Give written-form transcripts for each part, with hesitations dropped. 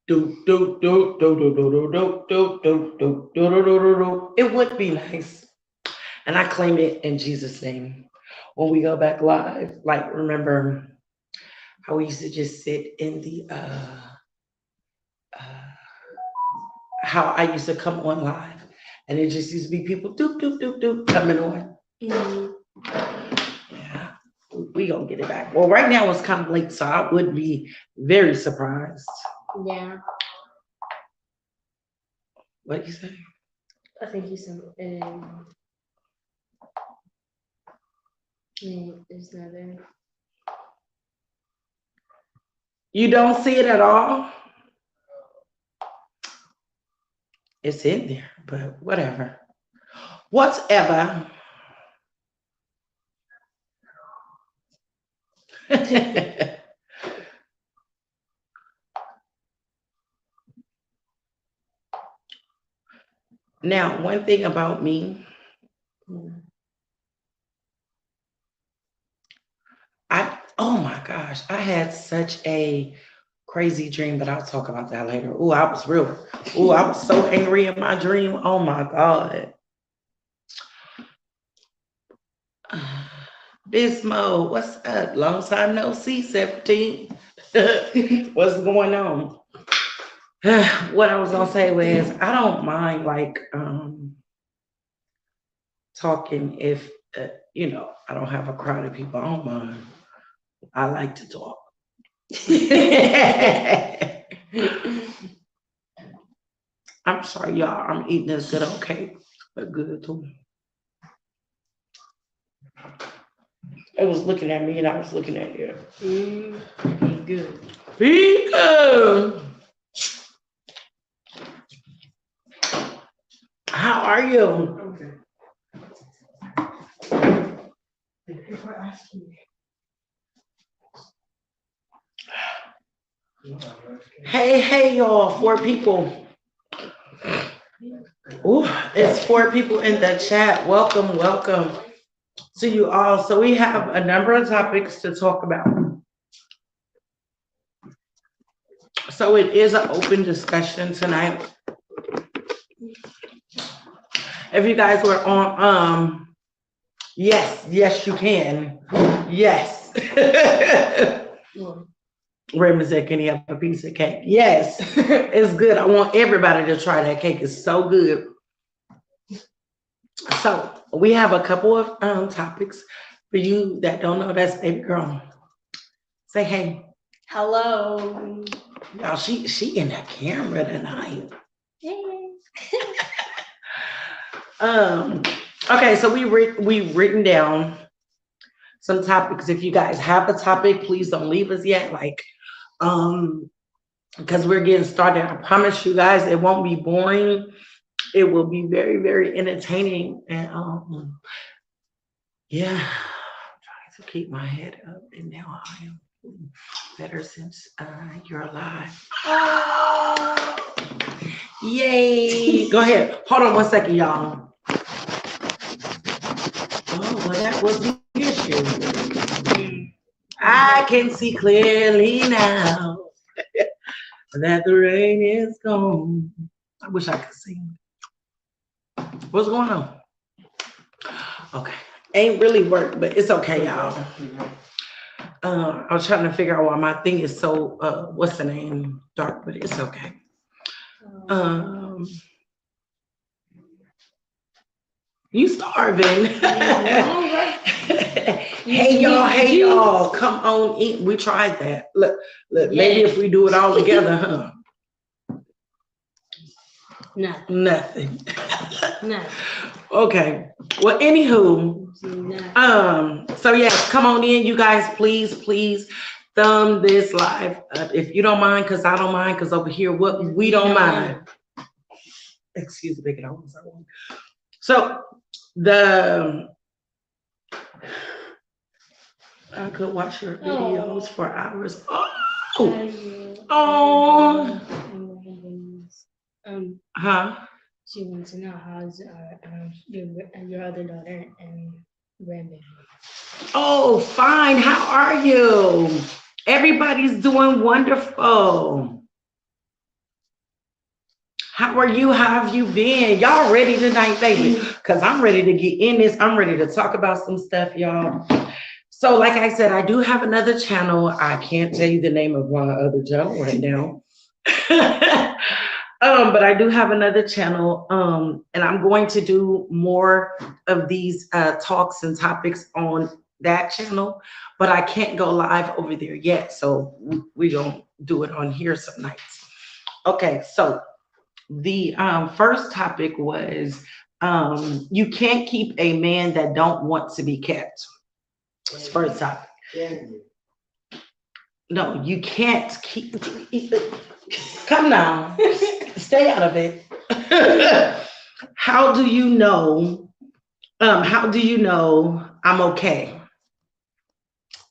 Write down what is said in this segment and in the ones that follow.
Do, do, do, do, do, do, do, do, do, do, do, do, do, do, do. It would be nice. And I claim it in Jesus' name. When we go back live, like remember how we used to just sit in the uh how I used to come on live and it just used to be people doop doop doop doop coming on. Mhm. Yeah. We gonna get it back. Well, right now it's kind of late, so I would be very surprised. Yeah, What you say? I think you said it's not there. You don't see it at all? It's in there, but whatever. Whatever. Now, one thing about me, Mm. oh my gosh, I had such a crazy dream, but I'll talk about that later. Oh, I was real. Oh, I was so angry in my dream. Oh my God. Bismo, what's up? Long time no see, 17. What's going on? What I was gonna say was I don't mind like talking if I don't have a crowd of people. I don't mind. I like to talk. I'm sorry, y'all. I'm eating this good old cake, but good too. It was looking at me and I was looking at it. Good. Pika, how are you? Okay. Hey, hey, y'all. 4 people. Ooh, it's 4 people in the chat. Welcome, welcome to you all. So we have a number of topics to talk about. So it is an open discussion tonight. If you guys were on, yes, you can. Yes. Raymond said, can he have a piece of cake? Yes, it's good. I want everybody to try that cake. It's so good. So we have a couple of topics for you that don't know. That's baby girl. Say hey. Hello. Y'all, she in the camera tonight. Hey. Okay, so we've written down some topics. If you guys have a topic, please don't leave us yet. Like, because we're getting started. I promise you guys, it won't be boring. It will be very, very entertaining. And yeah, I'm trying to keep my head up, and now I am better since you're alive. Oh, yay! Go ahead. Hold on 1 second, y'all. Oh, well, that was the issue. I can see clearly now that the rain is gone. I wish I could sing. What's going on? Okay. Ain't really work, but it's okay, y'all. I was trying to figure out why my thing is so what's the name? Dark, but it's okay. Um you starving. Hey y'all, come on eat. We tried that. Look, maybe if we do it all together, huh? Nothing. No. Okay. Well, anywho, so yes, come on in, you guys. Please thumb this live up if you don't mind, because I don't mind, because over here, what we don't mind. Excuse me, big one. So the I could watch your videos for hours. Oh. Huh? She wants to know how's your other daughter and grandbaby. Oh, fine. How are you? Everybody's doing wonderful. How are you? How have you been? Y'all ready tonight, baby? Because I'm ready to get in this. I'm ready to talk about some stuff, y'all. So, like I said, I do have another channel. I can't tell you the name of my other channel right now. But I do have another channel, and I'm going to do more of these talks and topics on that channel, but I can't go live over there yet. So we don't do it on here some nights. Okay, so the first topic was you can't keep a man that don't want to be kept. It's first topic. No, you can't keep. Come now, stay out of it. How do you know? How do you know I'm okay?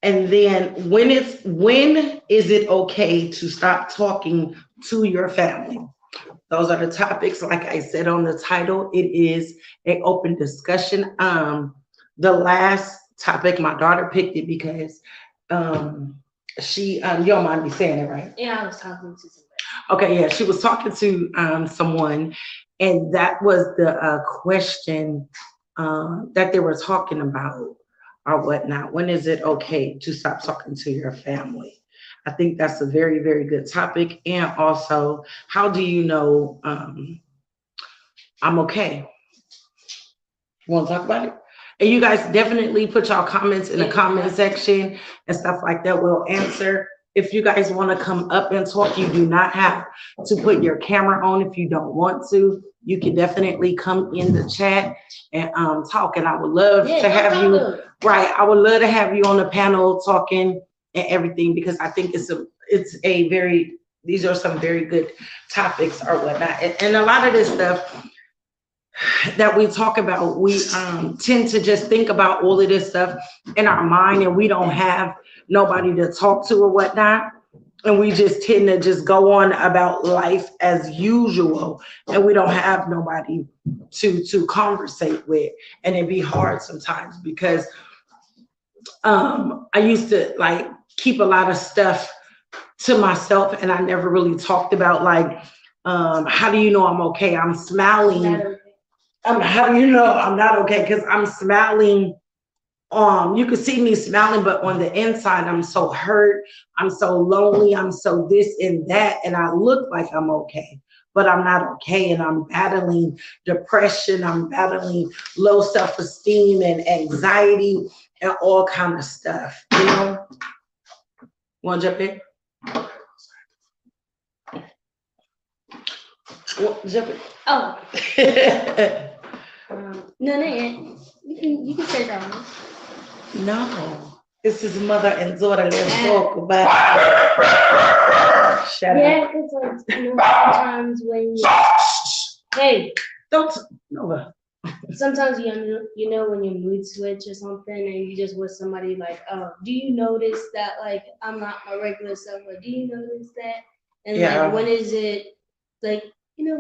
And then when is it okay to stop talking to your family? Those are the topics. Like I said on the title, it is an open discussion. The last topic, my daughter picked it because she you don't mind me saying it, right? Yeah, I was talking to somebody. Okay, yeah, she was talking to someone, and that was the question that they were talking about or whatnot. When is it okay to stop talking to your family? I think that's a very, very good topic. And also, how do you know I'm okay? You want to talk about it? And you guys definitely put y'all comments in the comment section and stuff like that. We'll answer. If you guys want to come up and talk, you do not have to put your camera on if you don't want to. You can definitely come in the chat and talk. And I would love to have you. Right, I would love to have you on the panel talking and everything because I think it's a very these are some very good topics or whatnot. And a lot of this stuff that we talk about, we tend to just think about all of this stuff in our mind and we don't have nobody to talk to or whatnot. And we just tend to just go on about life as usual and we don't have nobody to conversate with. And it'd be hard sometimes because I used to like keep a lot of stuff to myself and I never really talked about like how do you know I'm okay? I'm smiling. How do you know I'm not okay? Because I'm smiling. You can see me smiling, but on the inside, I'm so hurt. I'm so lonely. I'm so this and that. And I look like I'm okay, but I'm not okay. And I'm battling depression. I'm battling low self-esteem and anxiety and all kind of stuff. You know? Want to jump in? Jump in. Oh. No, you can say that one. No, this is mother and daughter. Let's talk about. Shut Yeah, up. because like sometimes when hey, Don't no. sometimes you know when your mood switch or something and you just with somebody like, oh, do you notice that like I'm not my regular self or do you notice that? And Yeah. like when is it like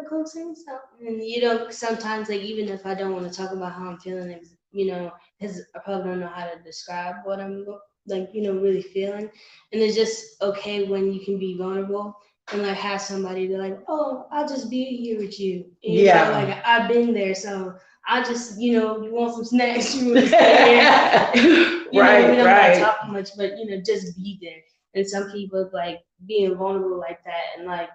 come say something and sometimes like even if I don't want to talk about how I'm feeling, because I probably don't know how to describe what I'm like really feeling, and it's just okay when you can be vulnerable and like have somebody to like, oh, I'll just be here with you. And, Yeah. like I've been there, so I just, you want some snacks, you want to stay here. Right, we don't right. gotta talk much, but just be there. And some people like being vulnerable like that and like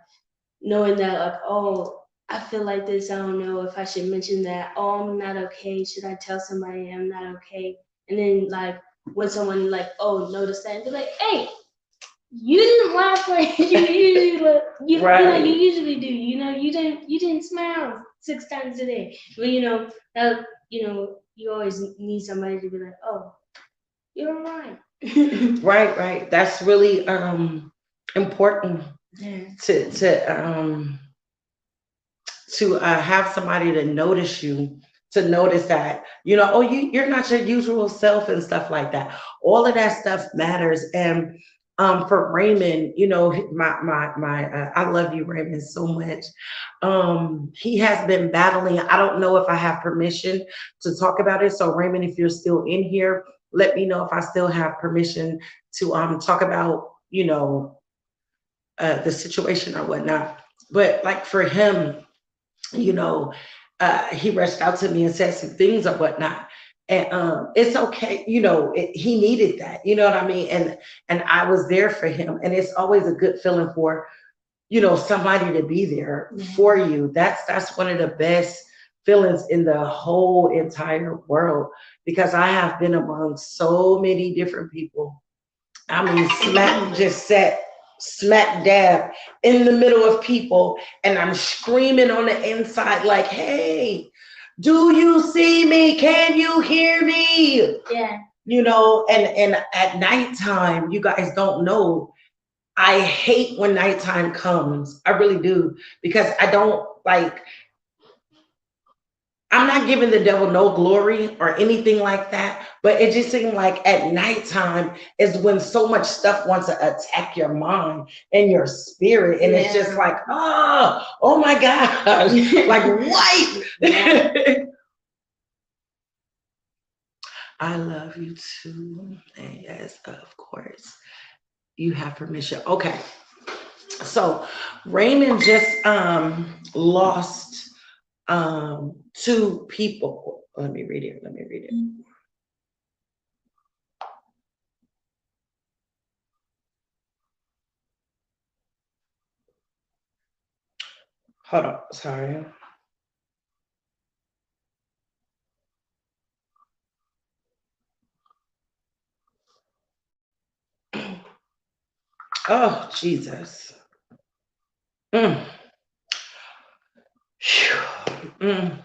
knowing that like, oh, I feel like this, I don't know if I should mention that, oh, I'm not okay. Should I tell somebody I'm not okay? And then like when someone like, oh, notice that and be like, hey, you didn't laugh like you usually Right. you usually do. You didn't smile 6 times a day. But that you always need somebody to be like, oh, you're all right. Right. That's really important Yeah. to have somebody to notice you, to notice that oh you're not your usual self and stuff like that. All of that stuff matters. And for Raymond, my I love you, Raymond, so much. He has been battling. I don't know if I have permission to talk about it. So Raymond, if you're still in here, let me know if I still have permission to talk about the situation or whatnot. But like for him, you know, he reached out to me and said some things or whatnot. And it's okay, he needed that, you know what I mean? And I was there for him. And it's always a good feeling for, somebody to be there Yeah. for you. That's one of the best feelings in the whole entire world, because I have been among so many different people. I mean, just sat smack dab in the middle of people, and I'm screaming on the inside, like, hey, do you see me? Can you hear me? Yeah. And at nighttime, you guys don't know. I hate when nighttime comes. I really do, because I don't like, I'm not giving the devil no glory or anything like that, but it just seemed like at nighttime is when so much stuff wants to attack your mind and your spirit. And it's just Yeah. like, oh my gosh, like Yeah. what? I love you too. And yes, of course, you have permission. Okay. So Raymond just lost two people. Let me read it. Let me read it. Hold on. Sorry. Oh, Jesus. Mm. Phew. Mm.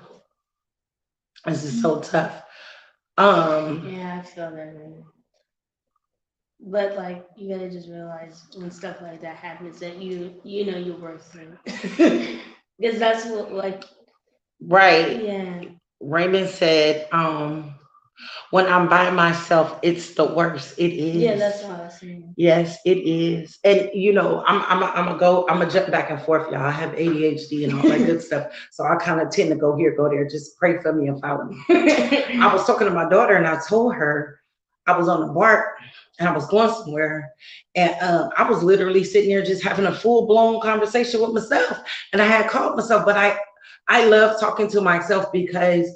This is so tough. Um, Yeah, I feel that. Man. But like, you gotta just realize when stuff like that happens that you know you work through, because that's what like right. yeah. Raymond said, when I'm by myself, it's the worst. It Yeah, is. that's what I was saying. Yes, it is. And I'm gonna jump back and forth, y'all. I have ADHD and all that good stuff. So I kind of tend to go here, go there. Just pray for me and follow me. I was talking to my daughter and I told her I was on the BART and I was going somewhere. And I was literally sitting there just having a full blown conversation with myself. And I had called myself, but I love talking to myself, because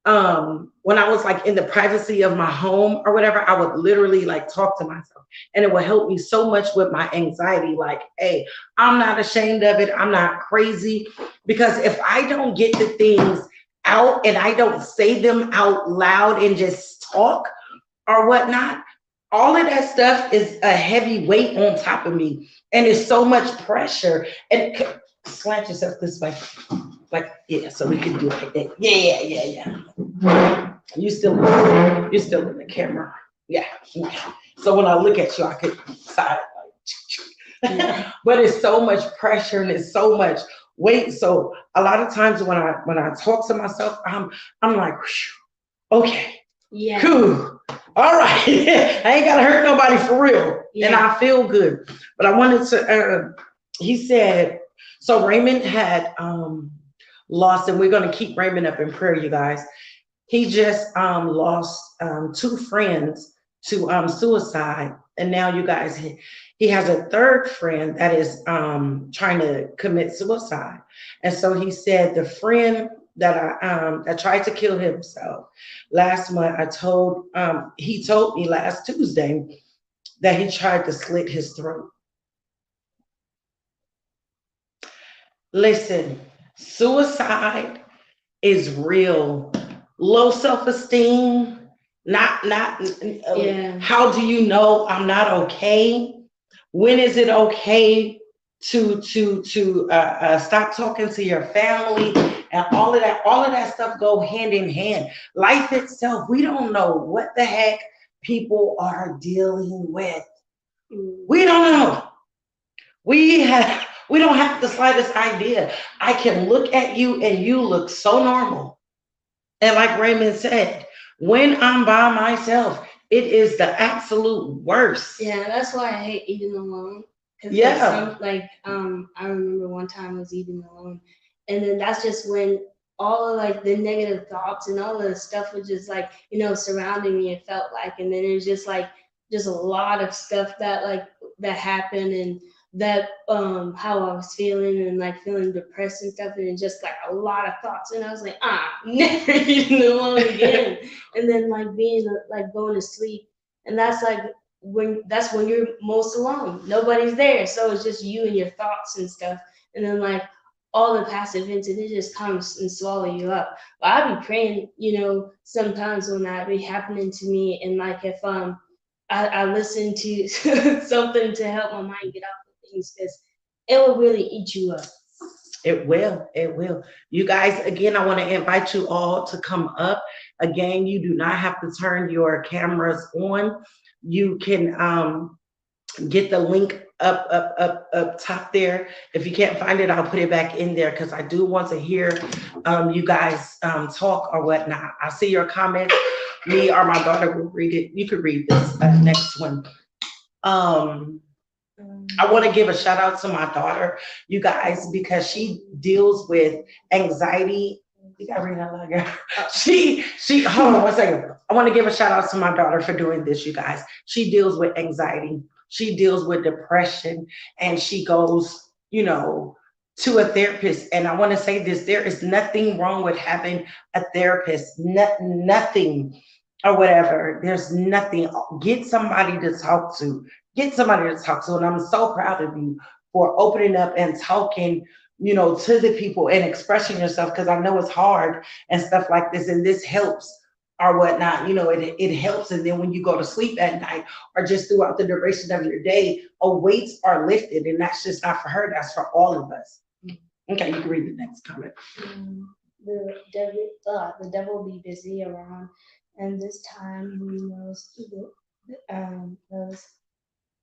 when I was like in the privacy of my home or whatever, I would literally like talk to myself, and it would help me so much with my anxiety. Like, hey, I'm not ashamed of it. I'm not crazy, because if I don't get the things out and I don't say them out loud and just talk or whatnot, all of that stuff is a heavy weight on top of me, and it's so much pressure. And slant yourself this way, like, yeah, so we can do it like that. Yeah, yeah, yeah. You still in the camera. Yeah. Yeah. So when I look at you, I could side like, but it's so much pressure and it's so much weight. So a lot of times when I talk to myself, I'm like, okay, Yeah. whew, all right. I ain't gotta hurt nobody for real. Yeah. And I feel good. But I wanted to he said, so Raymond had lost, and we're gonna keep Raymond up in prayer, you guys. He just lost two friends to suicide, and now you guys, he has a third friend that is trying to commit suicide. And so he said the friend that tried to kill himself last month, he told me last Tuesday that he tried to slit his throat. Listen, suicide is real. Low self-esteem, not Yeah. how do you know I'm not okay? When is it okay to stop talking to your family? And all of that stuff go hand in hand. Life itself, we don't know what the heck people are dealing with. We don't know. We don't have the slightest idea. I can look at you and you look so normal. And like Raymond said, when I'm by myself, it is the absolute worst. Yeah, that's why I hate eating alone. Cause Yeah. I remember one time I was eating alone, and then that's just when all of like the negative thoughts and all of the stuff was just like surrounding me. It felt like, and then it was just like just a lot of stuff that happened, and that how I was feeling and like feeling depressed and stuff, and just like a lot of thoughts, and I was like, never eating alone again. And then like being like going to sleep, and that's when you're most alone. Nobody's there, so it's just you and your thoughts and stuff. And then like all the past events, and it just comes and swallow you up. But I be praying, sometimes when that be happening to me, and like if I listen to something to help my mind get off of things, because it will really eat you up. It will. It will. You guys, again, I want to invite you all to come up. Again, you do not have to turn your cameras on. You can get the link up top there. If you can't find it, I'll put it back in there because I do want to hear you guys talk or whatnot. I see your comments. Me or my daughter will read it. You could read this next one. I want to give a shout out to my daughter, you guys, because she deals with anxiety. You gotta read that longer. She hold on one second. I want to give a shout out to my daughter for doing this, you guys. She deals with anxiety, she deals with depression, and she goes, to a therapist. And I want to say this: there is nothing wrong with having a therapist. Nothing or whatever. There's nothing. Get somebody to talk to. Get somebody to talk to. And I'm so proud of you for opening up and talking, to the people and expressing yourself, because I know it's hard and stuff like this. And this helps or whatnot. It helps. And then when you go to sleep at night or just throughout the duration of your day, weights are lifted. And that's just not for her, that's for all of us. Okay, you can read the next comment. The devil be busy around, and this time he knows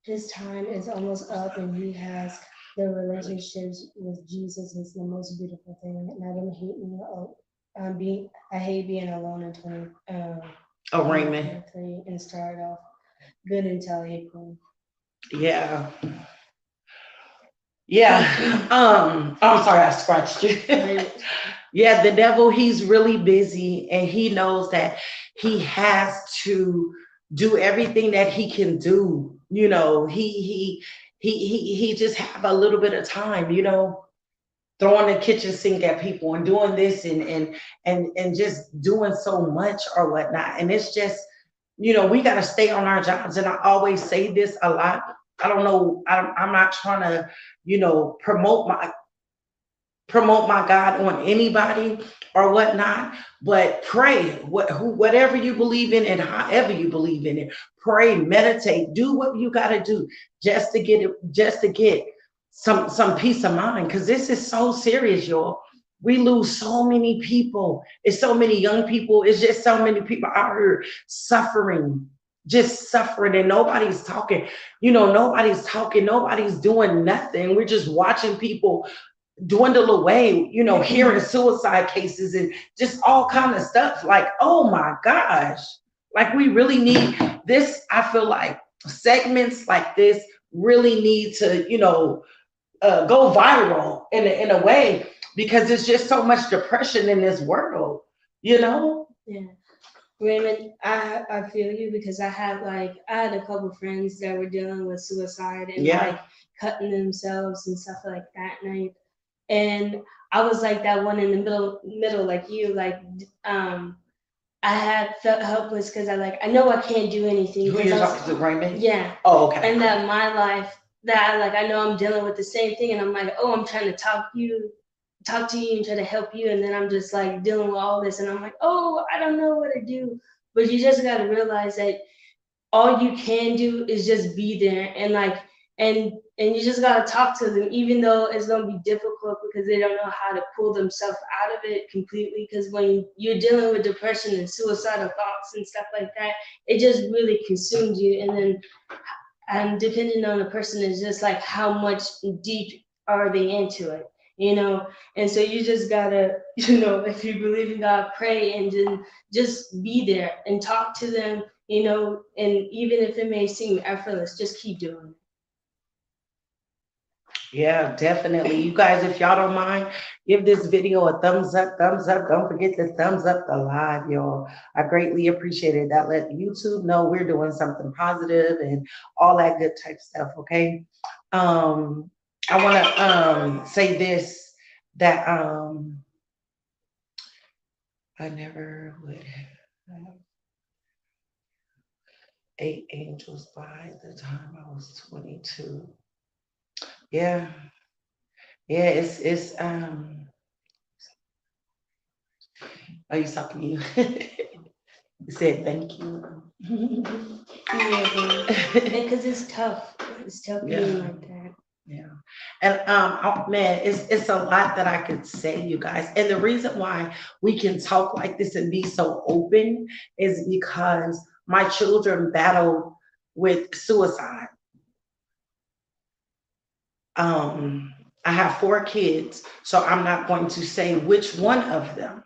his time is almost up, and he has the relationships with Jesus is the most beautiful thing. And I don't hate I hate being alone in 2023 and start off good until April. Yeah. I'm sorry, I scratched you. Yeah, the devil, he's really busy, and he knows that he has to do everything that he can do. He just have a little bit of time, throwing the kitchen sink at people and doing this and just doing so much or whatnot. And it's just, we got to stay on our jobs. And I always say this a lot. I don't know. I'm not trying to, promote my God on anybody or whatnot, but pray. Whatever you believe in and however you believe in it, pray, meditate, do what you got to do just to get some peace of mind, because this is so serious, y'all. We lose so many people. It's so many young people. It's just so many people out here suffering, just suffering, and nobody's talking. Nobody's talking. Nobody's doing nothing. We're just watching people dwindle away, hearing suicide cases and just all kind of stuff. Like, oh my gosh, like we really need this. I feel like segments like this really need to, go viral in a way, because there's just so much depression in this world, Yeah. Raymond, I feel you, because I had a couple friends that were dealing with suicide and like cutting themselves and stuff like that. And I was like that one in the middle, like you, I had felt helpless because I know I can't do anything. Who you're talking to, Raymond? Yeah. Oh, okay. And that my life, that I know I'm dealing with the same thing, and I'm like, oh, I'm trying to talk to you and try to help you, and then I'm just like dealing with all this, and I'm like, oh, I don't know what to do. But you just got to realize that all you can do is just be there, and you just got to talk to them, even though it's going to be difficult because they don't know how to pull themselves out of it completely. Because when you're dealing with depression and suicidal thoughts and stuff like that, it just really consumes you. And depending on the person, is just like how much deep are they into it, and so you just gotta, if you believe in God, pray, and then just be there and talk to them, and even if it may seem effortless, just keep doing it. Yeah, definitely. You guys, if y'all don't mind, give this video a thumbs up, thumbs up. Don't forget to thumbs up the live, y'all. I greatly appreciate it. That let YouTube know we're doing something positive and all that good type stuff, okay? Um, I wanna say this that I never would have 8 angels by the time I was 22. Yeah, yeah, it's. Are you talking to you? You said thank you. Yeah, bro. Because it's tough. It's tough being Yeah. like that. Yeah. And oh, man, it's a lot that I could say, you guys. And the reason why we can talk like this and be so open is because my children battle with suicide. Um, I have 4 kids, so I'm not going to say which one of them,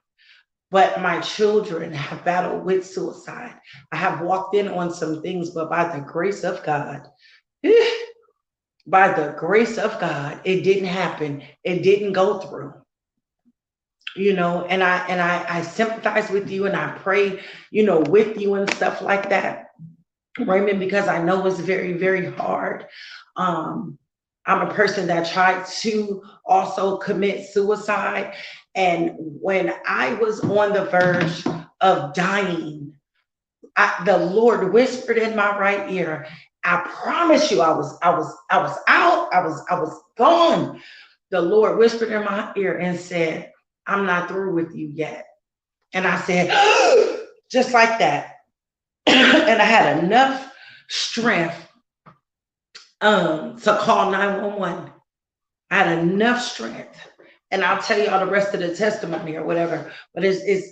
but my children have battled with suicide. I have walked in on some things, but by the grace of God, by the grace of God, it didn't happen. It didn't go through. And I sympathize with you and I pray, with you and stuff like that, Raymond, because I know it's very, very hard. Um, I'm a person that tried to also commit suicide. And when I was on the verge of dying, the Lord whispered in my right ear, I promise you, I was out, I was gone. The Lord whispered in my ear and said, I'm not through with you yet. And I said, just like that. And I had enough strength to call 911. I had enough strength. And I'll tell you all the rest of the testimony or whatever. But it's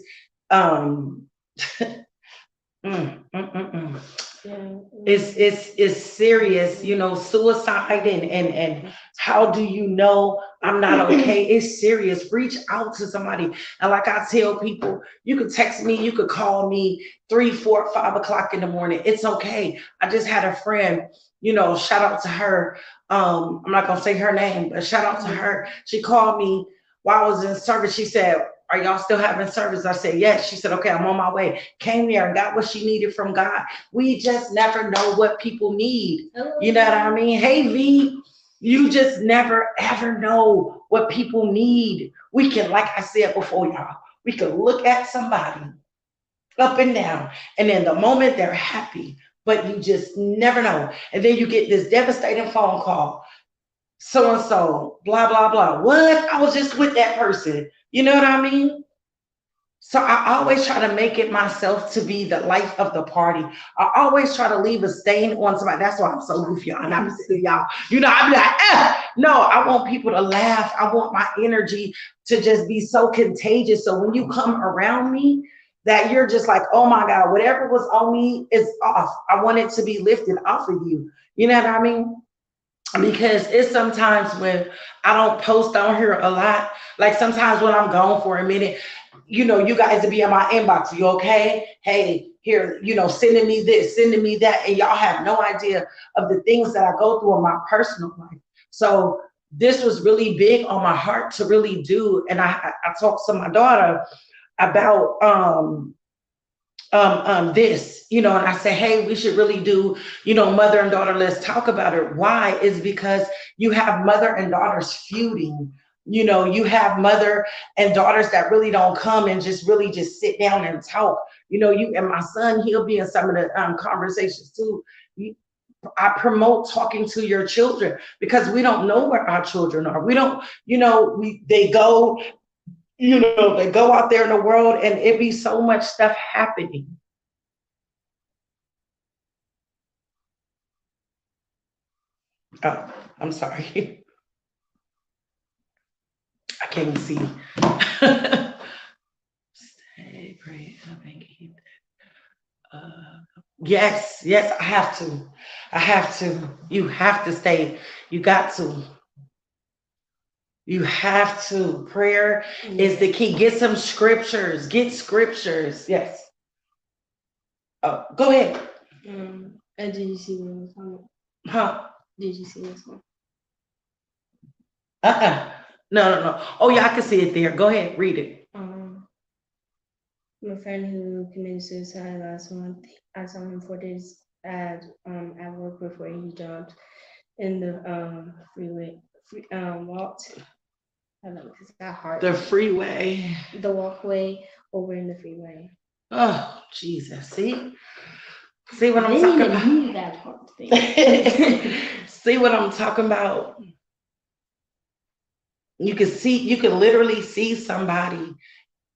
um mm, mm, mm, mm. Yeah. It's serious, suicide and how do you know I'm not okay? It's serious. Reach out to somebody. And like I tell people, you could text me, you could call me 3, 4, 5 o'clock in the morning. It's okay. I just had a friend, shout out to her. I'm not gonna say her name, but shout out to her. She called me while I was in service. She said, are y'all still having service? I said, yes. She said, okay, I'm on my way. Came there and got what she needed from God. We just never know what people need. You know what I mean? Hey, V, you just never ever know what people need. We can, like I said before, y'all, we can look at somebody up and down, and then the moment they're happy, but you just never know. And then you get this devastating phone call. So and so, blah, blah, blah. What? I was just with that person. You know what I mean? So I always try to make it myself to be the life of the party. I always try to leave a stain on somebody. That's why I'm so goofy, y'all. And I'm sitting, y'all. I be like, no, I want people to laugh. I want my energy to just be so contagious. So when you come around me, that you're just like, oh my God, whatever was on me is off. I want it to be lifted off of you. You know what I mean? Because it's sometimes when I don't post on here a lot, like sometimes when I'm gone for a minute, you guys will be in my inbox. You okay? Hey, here, sending me this, sending me that, and y'all have no idea of the things that I go through in my personal life. So this was really big on my heart to really do, and I talked to my daughter about this, and I say, hey, we should really do, mother and daughter, let's talk about it. Why? Is because you have mother and daughters feuding. You have mother and daughters that really don't come and just really just sit down and talk. You and my son, he'll be in some of the conversations too. I promote talking to your children because we don't know where our children are. We don't, they go out there in the world and it be so much stuff happening. Oh, I'm sorry. I can't see. Stay, pray, and keep. Uh, yes, yes, I have to. I have to. You have to stay. You got to. You have to. Prayer is the key. Get some scriptures. Get scriptures. Yes. Oh, go ahead. Did you see this one? Huh? Did you see this one? Uh-uh. No. Oh yeah, I can see it there. Go ahead, read it. My friend who committed suicide last month, I saw him 4 days at work before he jumped in the freeway, walked. I don't know because it got hard. The freeway. The walkway over in the freeway. Oh, Jesus. See what I I'm didn't talking even about? need that part thing. See what I'm talking about? You can literally see somebody,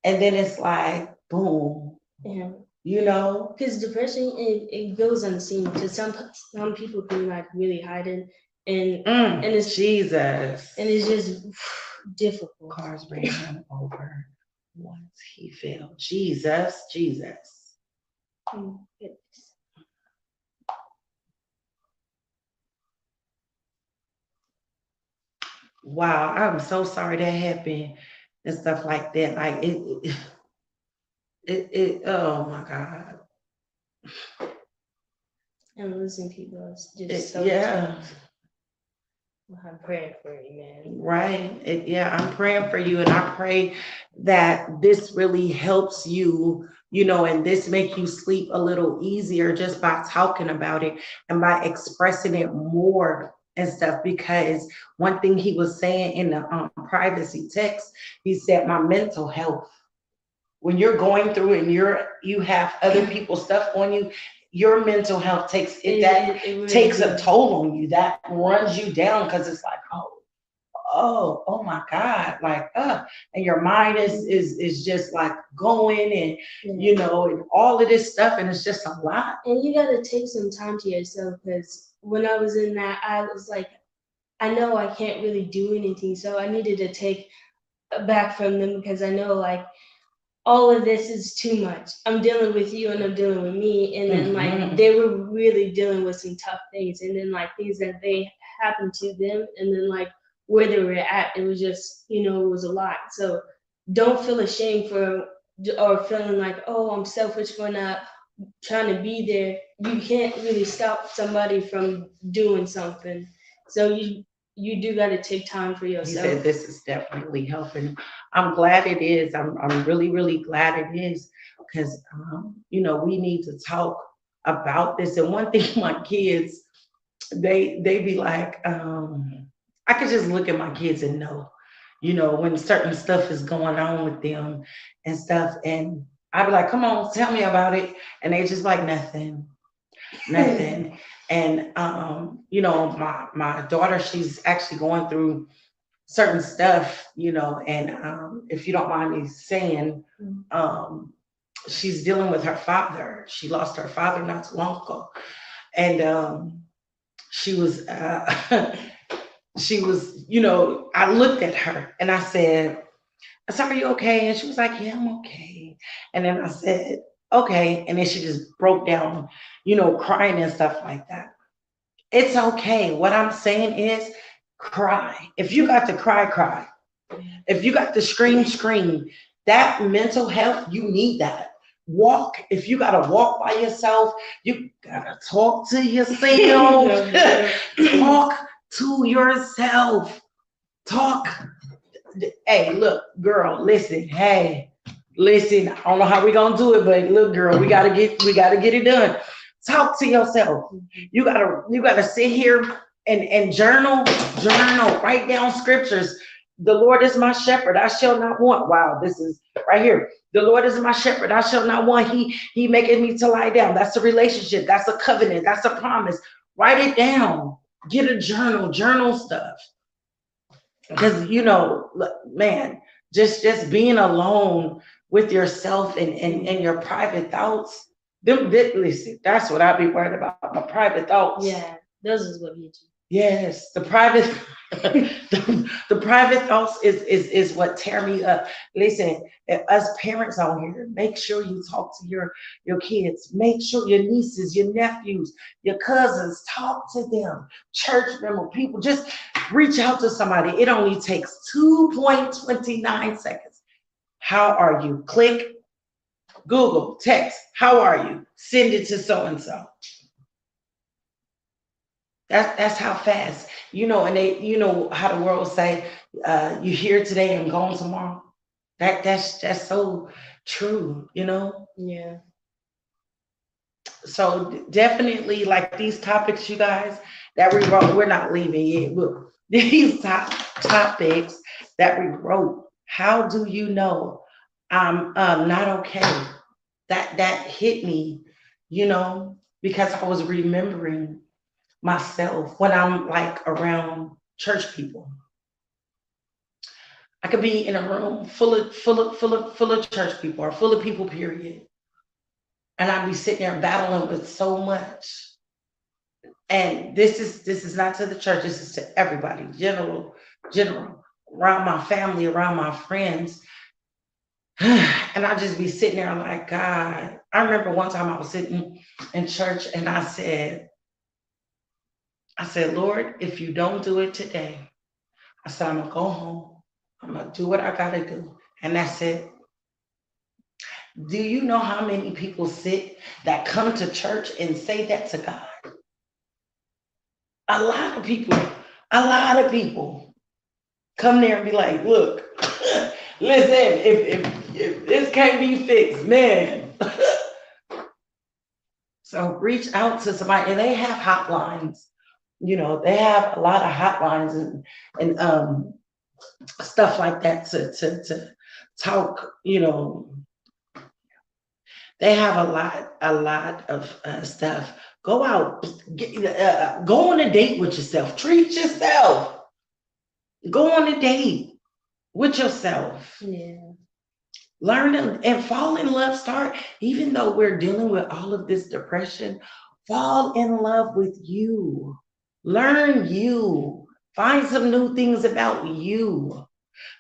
and then it's like, boom, Yeah. you know? Because depression, it goes unseen. Because some people can like really hide it, and it's Jesus. and it's just difficult. Cars ran him over once he fell. Jesus. Goodness. Wow, I'm so sorry that happened and stuff like that. Like oh my God. And losing people is just so Yeah. tough. I'm praying for you, man. Right. Yeah, I'm praying for you, and I pray that this really helps you, and this make you sleep a little easier just by talking about it and by expressing it more and stuff. Because one thing he was saying in the privacy text, he said, my mental health, when you're going through and you have other people's stuff on you, your mental health it really takes a toll on you. That runs you down because it's like, oh my God, like and your mind is just like going, and and all of this stuff, and it's just a lot. And you gotta take some time to yourself, because when I was in that, I was like, I know I can't really do anything, so I needed to take back from them, because I know like all of this is too much. I'm dealing with you and I'm dealing with me. And then like they were really dealing with some tough things, and then like things that they happened to them, and then like where they were at, it was just, it was a lot. So don't feel ashamed for, or feeling like, oh, I'm selfish for not trying to be there. You can't really stop somebody from doing something. So you do got to take time for yourself. He said this is definitely helping. I'm glad it is. I'm really, really glad it is, because we need to talk about this. And one thing, my kids, they be like, I could just look at my kids and know, when certain stuff is going on with them and stuff. And I'd be like, come on, tell me about it. And they just like, nothing. And my daughter, she's actually going through certain stuff, and if you don't mind me saying, she's dealing with her father. She lost her father not too long ago. And she was she was, I looked at her and I said, are you okay? And she was like, yeah, I'm okay. And then I said, okay. And then she just broke down, crying and stuff like that. It's okay. What I'm saying is, cry. If you got to cry, cry. If you got to scream, scream. That mental health, you need that. Walk. If you got to walk by yourself, you got to talk to yourself. Talk to yourself. Talk. Hey, look, girl, listen. Hey, listen. I don't know how we gonna do it, but look, girl, we gotta get it done. Talk to yourself. You gotta sit here and journal, write down scriptures. The Lord is my shepherd, I shall not want. Wow, this is right here. The Lord is my shepherd, I shall not want. He maketh me to lie down. That's a relationship. That's a covenant. That's a promise. Write it down. Get a journal stuff. Because man, just being alone with yourself and your private thoughts. Listen, that's what I'd be worried about. My private thoughts. Yeah, those is what you do. Yes, the private the private thoughts is what tear me up. Listen, us parents out here, make sure you talk to your kids. Make sure your nieces, your nephews, your cousins, talk to them. Church member, people, just reach out to somebody. It only takes 2.29 seconds. How are you? Click, Google, text, how are you? Send it to so and so. That's how fast, and they, how the world say, you here today and gone tomorrow. That's so true. Yeah. So definitely, like these topics, you guys, that we wrote, we're not leaving yet. Look, these topics that we wrote. How do you know I'm not okay? That hit me, because I was remembering myself when I'm like around church people. I could be in a room full of church people or full of people, period. And I'd be sitting there battling with so much. And this is not to the church, this is to everybody, general, around my family, around my friends. And I just be sitting there like, God. I remember one time I was sitting in church and I said, Lord, if you don't do it today, I said, I'm gonna go home. I'm gonna do what I gotta do. And that's it. Do you know how many people sit that come to church and say that to God? A lot of people, a lot of people come there and be like, look, listen, if this can't be fixed, man. So reach out to somebody, and they have hotlines. They have a lot of hotlines and stuff like that to talk. They have a lot of stuff. Go out, go on a date with yourself. Treat yourself. Go on a date with yourself. Yeah. Learn and fall in love. Start, even though we're dealing with all of this depression, fall in love with you. Learn you. Find some new things about you.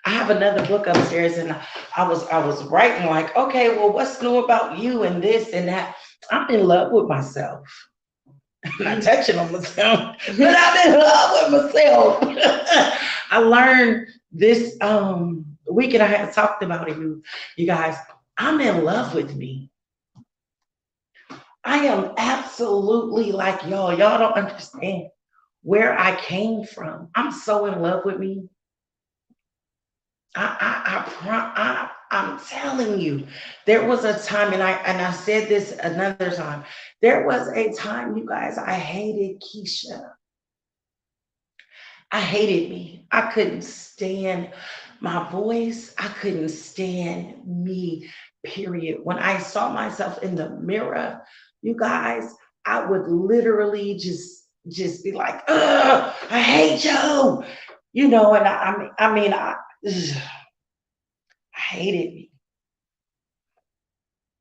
I have another book upstairs, and I was writing like, okay, well, what's new about you and this and that. I'm in love with myself. I'm not touching on myself, but I'm in love with myself. I learned this week, and I had talked about it, you guys. I'm in love with me. I am absolutely like y'all. Y'all don't understand where I came from. I'm so in love with me. I'm telling you, there was a time, and I said this another time. There was a time, you guys, I hated Keisha. I hated me. I couldn't stand my voice. I couldn't stand me, period. When I saw myself in the mirror, you guys, I would literally just be like, ugh, I hate you. And I hated me.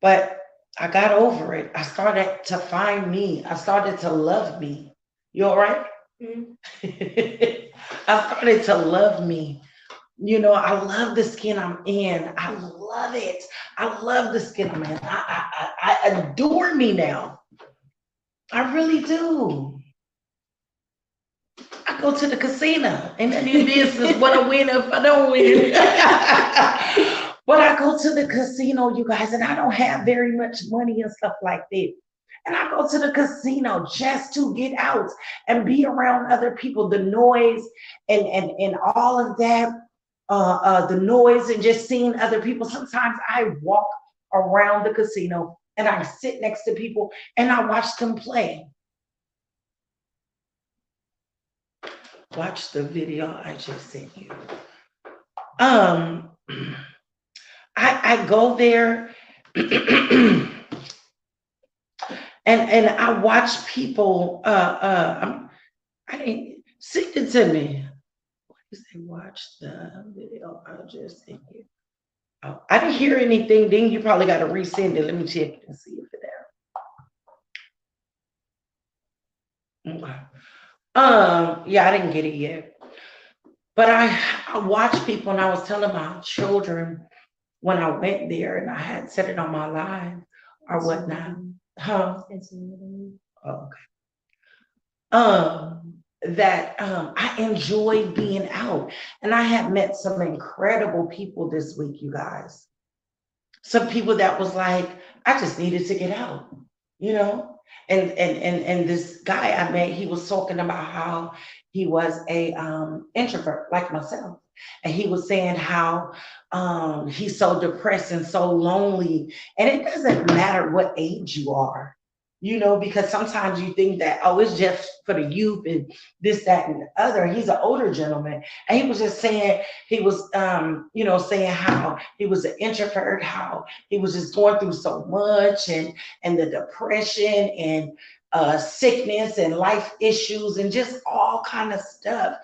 But I got over it. I started to find me. I started to love me. You all right? Mhm. I started to love me. I love the skin I'm in. I love it. I love the skin I'm in. I adore me now. I really do. I go to the casino. Ain't none of your business what I win if I don't win. But I go to the casino, you guys, and I don't have very much money and stuff like that. And I go to the casino just to get out and be around other people, the noise and all of that, the noise and just seeing other people. Sometimes I walk around the casino and I sit next to people and I watch them play. Watch the video I just sent you. Um, I go there and I watch people. I didn't send it to me. What is they watch the video I just sent you? Oh, I didn't hear anything. Then you probably got to resend it. Let me check and see if it's there. Okay. Yeah, I didn't get it yet. But I watch people, and I was telling my children when I went there, and I had said it on my live or whatnot. Huh? Oh, okay. That I enjoy being out. And I have met some incredible people this week, you guys. Some people that was like, I just needed to get out, you know? And this guy I met, he was talking about how he was a introvert like myself. And he was saying how he's so depressed and so lonely. And it doesn't matter what age you are, because sometimes you think that, oh, it's just for the youth and this, that, and the other. He's an older gentleman. And he was just saying, he was, saying how he was an introvert, how he was just going through so much, and the depression and sickness and life issues and just all kind of stuff.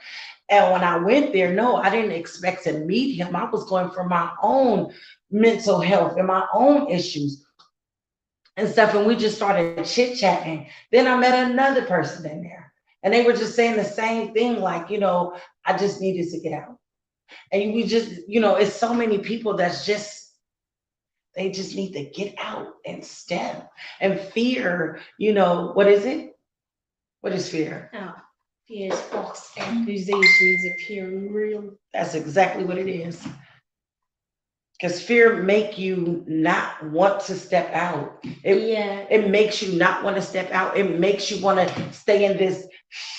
And when I went there, no, I didn't expect to meet him. I was going for my own mental health and my own issues and stuff. And we just started chit chatting. Then I met another person in there, and they were just saying the same thing, like, I just needed to get out. And we just, it's so many people that's just, they just need to get out and step. And fear, what is it? What is fear? Oh, fear is false accusations appearing real. That's exactly what it is. Because fear make you not want to step out. Yeah. It makes you not want to step out. It makes you want to stay in this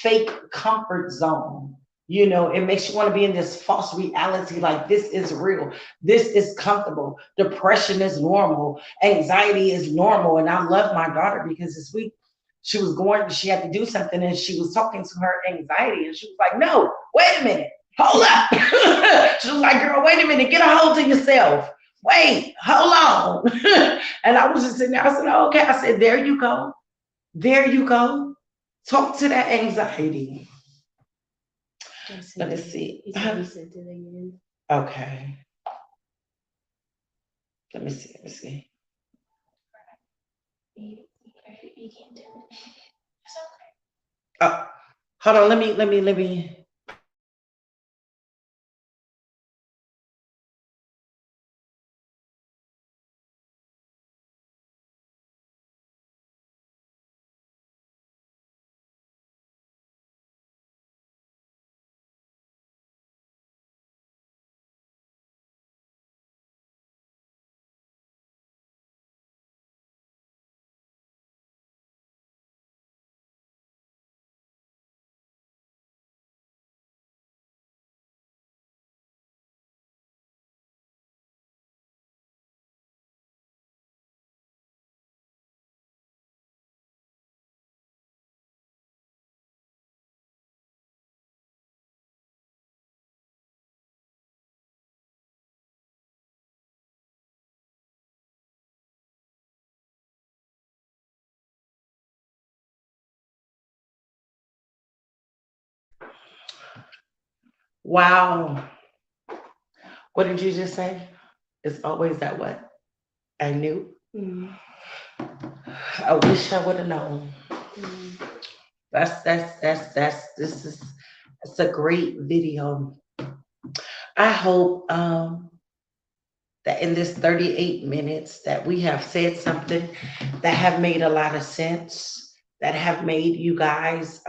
fake comfort zone. It makes you want to be in this false reality, like this is real. This is comfortable. Depression is normal. Anxiety is normal. And I love my daughter because this week she had to do something, and she was talking to her anxiety, and she was like, no, wait a minute. Hold up. She was like, girl, wait a minute, get a hold of yourself. Wait, hold on. And I was just sitting there. I said, oh, okay. I said, there you go. There you go. Talk to that anxiety. Let me see. He sent it again. Okay. Let me see. You can't do it. It's okay. Oh, hold on. Let me. Wow. What did you just say? It's always that what? I knew. Mm. I wish I would have known. Mm. This is it's a great video. I hope that in this 38 minutes that we have said something that have made a lot of sense, that have made you guys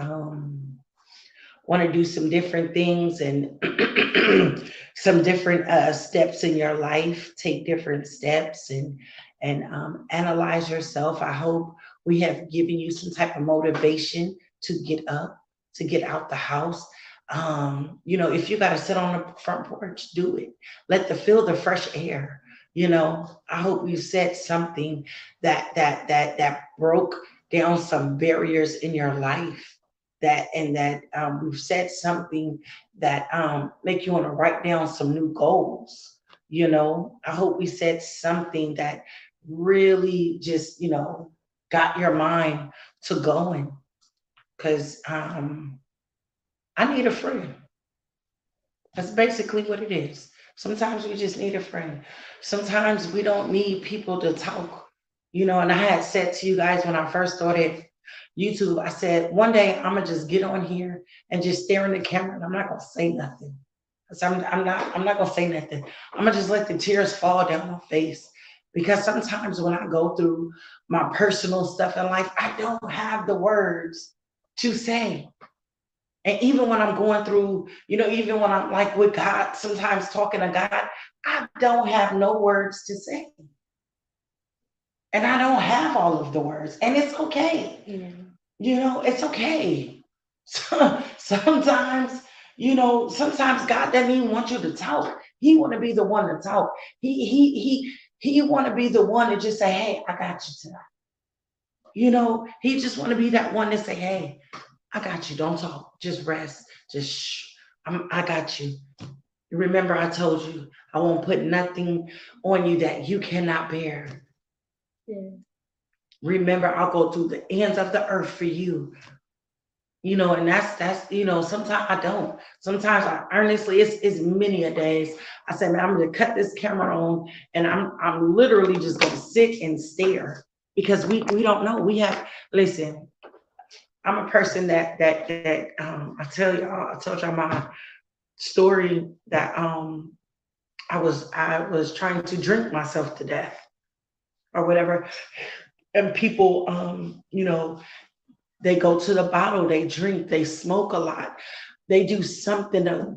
want to do some different things and some different steps in your life, take different steps and analyze yourself. I hope we have given you some type of motivation to get up, to get out the house. If you got to sit on the front porch, do it. Feel the fresh air. I hope you said something that broke down some barriers in your life, that we've said something that make you want to write down some new goals. I hope we said something that really just got your mind to going, because I need a friend. That's basically what it is. Sometimes we just need a friend. Sometimes we don't need people to talk. And I had said to you guys when I first started YouTube, I said, one day I'm gonna just get on here and just stare in the camera, and I'm not gonna say nothing. So I'm not gonna say nothing. I'm gonna just let the tears fall down my face. Because sometimes when I go through my personal stuff in life, I don't have the words to say. And even when I'm going through, even when I'm like with God, sometimes talking to God, I don't have no words to say. And I don't have all of the words, and it's okay. Yeah. It's okay. Sometimes, sometimes God doesn't even want you to talk. He want to be the one to talk. He want to be the one to just say, "Hey, I got you tonight." He just want to be that one to say, "Hey, I got you. Don't talk. Just rest. Just shh. I got you. Remember, I told you I won't put nothing on you that you cannot bear. Yeah. Remember, I'll go through the ends of the earth for you." And that's sometimes I don't. Sometimes I earnestly, it's many a days. I say, man, I'm gonna cut this camera on and I'm literally just gonna sit and stare because we don't know. Listen, I'm a person I told y'all my story that I was trying to drink myself to death or whatever. And people they go to the bottle, they drink, they smoke a lot, they do something to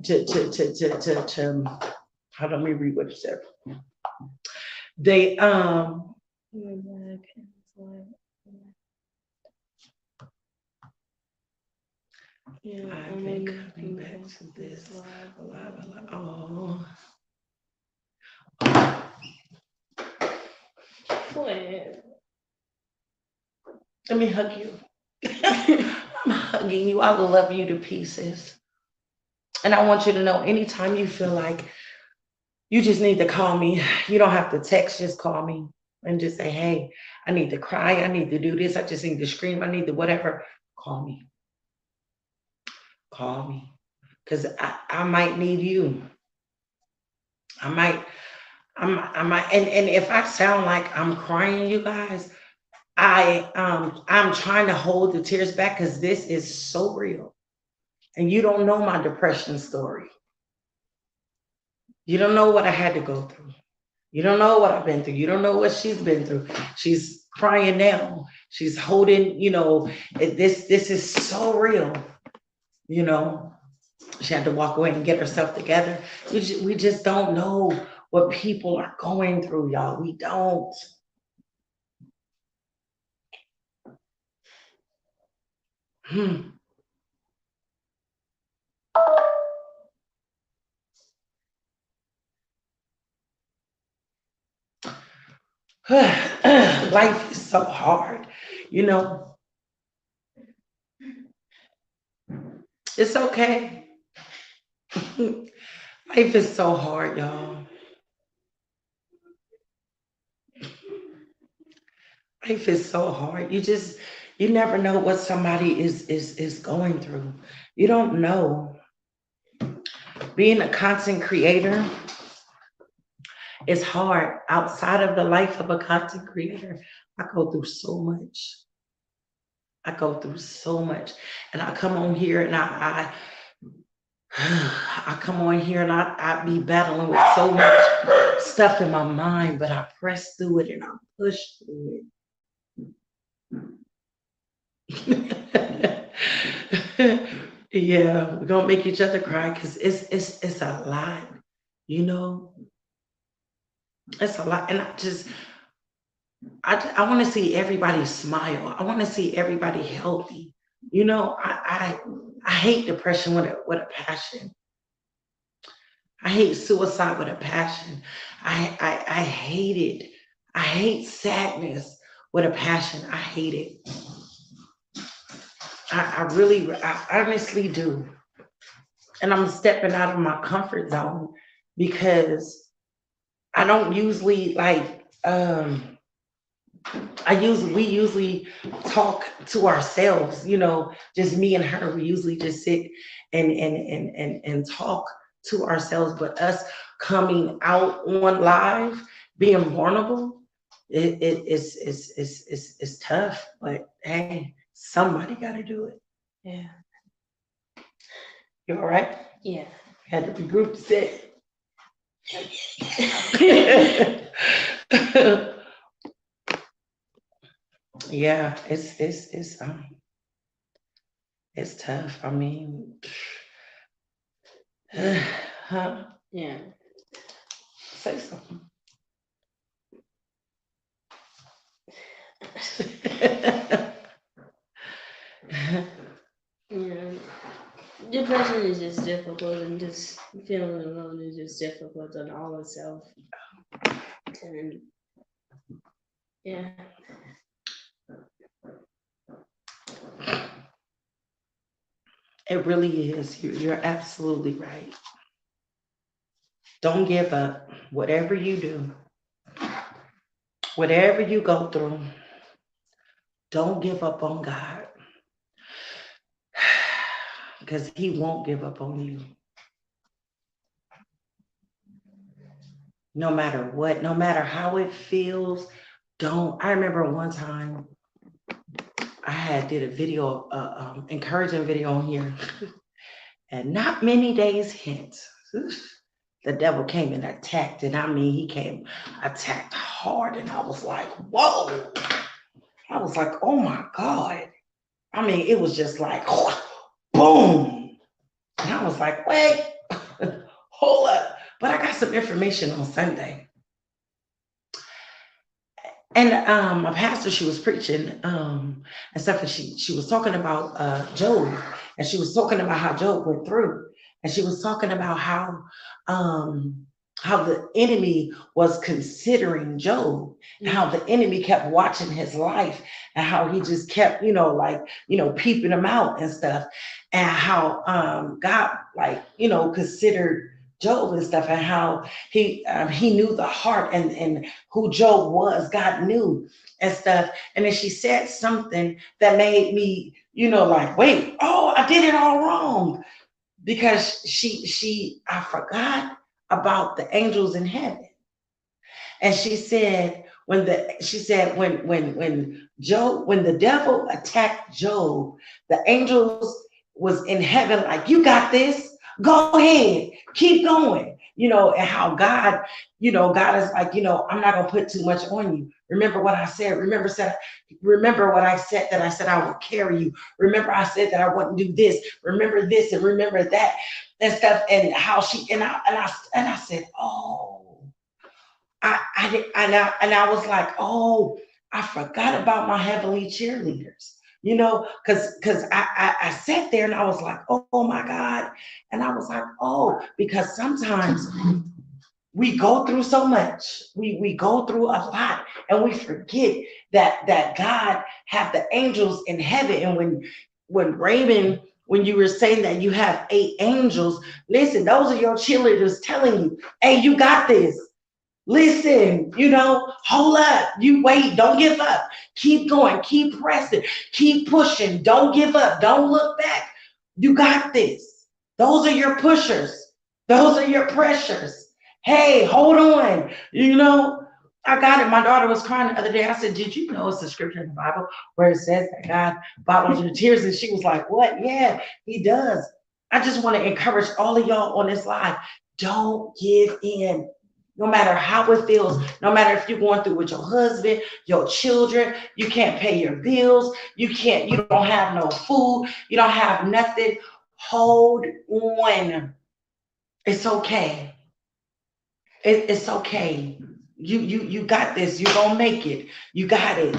how let me read what you said. They Yeah, I've been coming back to this oh let me hug you. I'm hugging you. I love you to pieces. And I want you to know anytime you feel like you just need to call me, you don't have to text, just call me and just say, hey, I need to cry. I need to do this. I just need to scream. I need to whatever. Call me. Call me. Because I might need you. I might, I might, and if I sound like I'm crying, you guys, I'm trying to hold the tears back because this is so real. And you don't know my depression story. You don't know what I had to go through. You don't know what I've been through. You don't know what she's been through. She's crying now. She's holding, this is so real. You know, she had to walk away and get herself together. We just don't know what people are going through, y'all. We don't. Hmm. Life is so hard. You know, it's okay. Life is so hard, y'all. Life is so hard. You never know what somebody is going through. You don't know. Being a content creator is hard. Outside of the life of a content creator, I go through so much. I go through so much. And I come on here and I come on here and I be battling with so much stuff in my mind, but I press through it and I push through it. Yeah, we're gonna make each other cry because it's a lot, you know. It's a lot, and I want to see everybody smile. I want to see everybody healthy. I hate depression with a passion. I hate suicide with a passion. I hate it. I hate sadness with a passion. I hate it. I honestly do. And I'm stepping out of my comfort zone because I don't usually we usually talk to ourselves, just me and her. We usually just sit and talk to ourselves, but us coming out on live, being vulnerable, it's tough. But hey, somebody gotta do it. Yeah. You all right? Yeah. Had to regroup set. Yeah, it's tough. I mean, huh? Yeah. Say something. Yeah. Depression is just difficult, and just feeling alone is just difficult on all itself. And yeah, It really is. You're absolutely right. Don't give up. Whatever you do, whatever you go through, don't give up on God because He won't give up on you. No matter what, no matter how it feels, don't. I remember one time I had did a video, encouraging video on here, and not many days hence, the devil came and attacked, and I mean, he came attacked hard, and I was like, whoa. I was like, oh my God. I mean, it was just like, boom. And I was like, wait, hold up. But I got some information on Sunday. And my pastor, she was preaching and stuff, and she was talking about Job, and she was talking about how Job went through, and she was talking about how the enemy was considering Job, and how the enemy kept watching his life, and how he just kept, peeping him out and stuff, and how God, considered Job and stuff, and how he knew the heart and who Job was. God knew and stuff. And then she said something that made me, like, wait, oh, I did it all wrong, because I forgot about the angels in heaven. And she said when the devil attacked Job, the angels was in heaven like, you got this, go ahead, keep going, and how God, God is like, I'm not gonna put too much on you. Remember what I said. Remember what I said, that I said I will carry you. Remember I said that I wouldn't do this. Remember this and remember that and stuff. And how she and I said, oh. I did, and I was like, oh, I forgot about my heavenly cheerleaders, because I sat there and I was like, oh my God, and I was like, oh, because sometimes we go through so much, we go through a lot, and we forget that God have the angels in heaven. And when Raymond, when you were saying that you have 8 angels, listen, those are your cheerleaders telling you, hey, you got this. Listen, hold up. You wait. Don't give up. Keep going. Keep pressing. Keep pushing. Don't give up. Don't look back. You got this. Those are your pushers. Those are your pressures. Hey, hold on. I got it. My daughter was crying the other day. I said, did you know it's a scripture in the Bible where it says that God bottles your tears? And she was like, what? Yeah, he does. I just want to encourage all of y'all on this live. Don't give in. No matter how it feels, no matter if you're going through with your husband, your children, you can't pay your bills, you don't have no food, you don't have nothing. Hold on. It's okay. It's okay. You got this. You're gonna make it. You got it.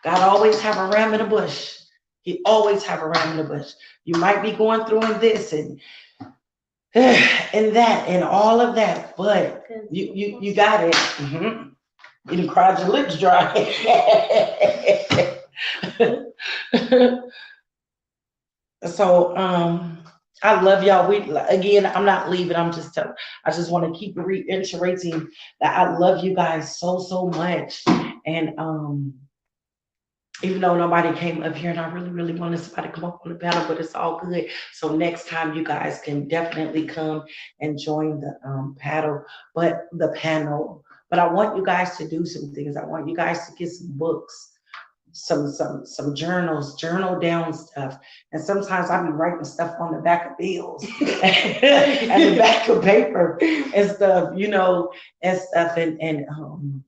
God always have a ram in the bush. He always have a ram in the bush. You might be going through in this and that and all of that, but you got it. Mm-hmm. You done cried your lips dry. So I love y'all. Again, I'm not leaving. I'm just telling. I just want to keep reiterating that I love you guys so much. And even though nobody came up here, and I really wanted somebody to come up on the panel, but it's all good. So next time you guys can definitely come and join the panel. But I want you guys to do some things. I want you guys to get some books, some journals, journal down stuff. And sometimes I be writing stuff on the back of bills and the back of paper and stuff, and stuff, and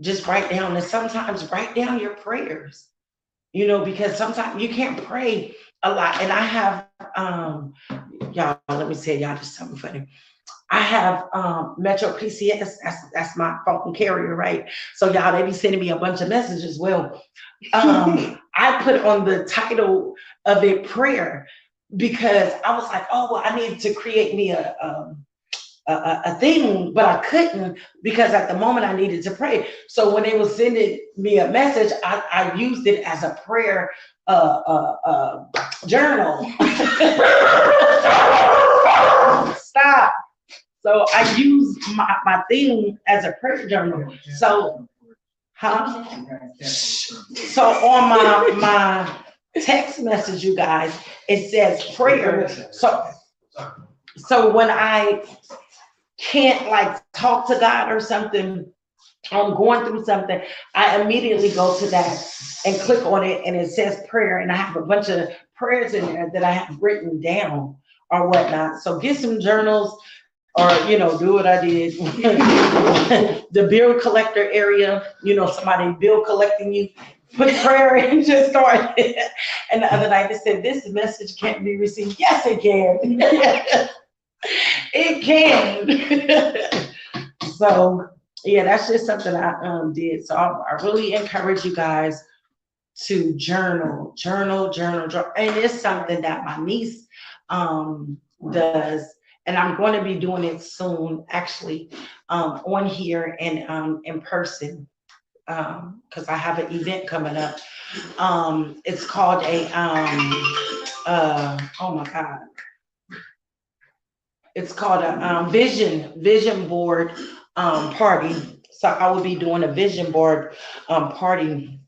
just write down. And sometimes write down your prayers, because sometimes you can't pray a lot. And I have y'all, let me tell y'all just something funny. I have Metro PCS. That's my phone carrier, right? So y'all, they be sending me a bunch of messages. Well, I put on the title of it prayer because I was like, oh, well, I need to create me a thing, but I couldn't because at the moment I needed to pray. So when they was sending me a message, I used it as a prayer journal. Stop. So I use my thing as a prayer journal. So, huh? So on my text message, you guys, it says prayer. So when I can't like talk to God or something, I'm going through something, I immediately go to that and click on it, and it says prayer, and I have a bunch of prayers in there that I have written down or whatnot. So get some journals, or do what I did. The bill collector area, somebody bill collecting you, put prayer in, just start. And the other night they said, this message can't be received. Yes, it can. It can. So yeah, that's just something I did. So I really encourage you guys to journal. And it's something that my niece does. And I'm going to be doing it soon, actually, on here and in person, because I have an event coming up. It's called a oh my God. It's called a vision board party. So I will be doing a vision board party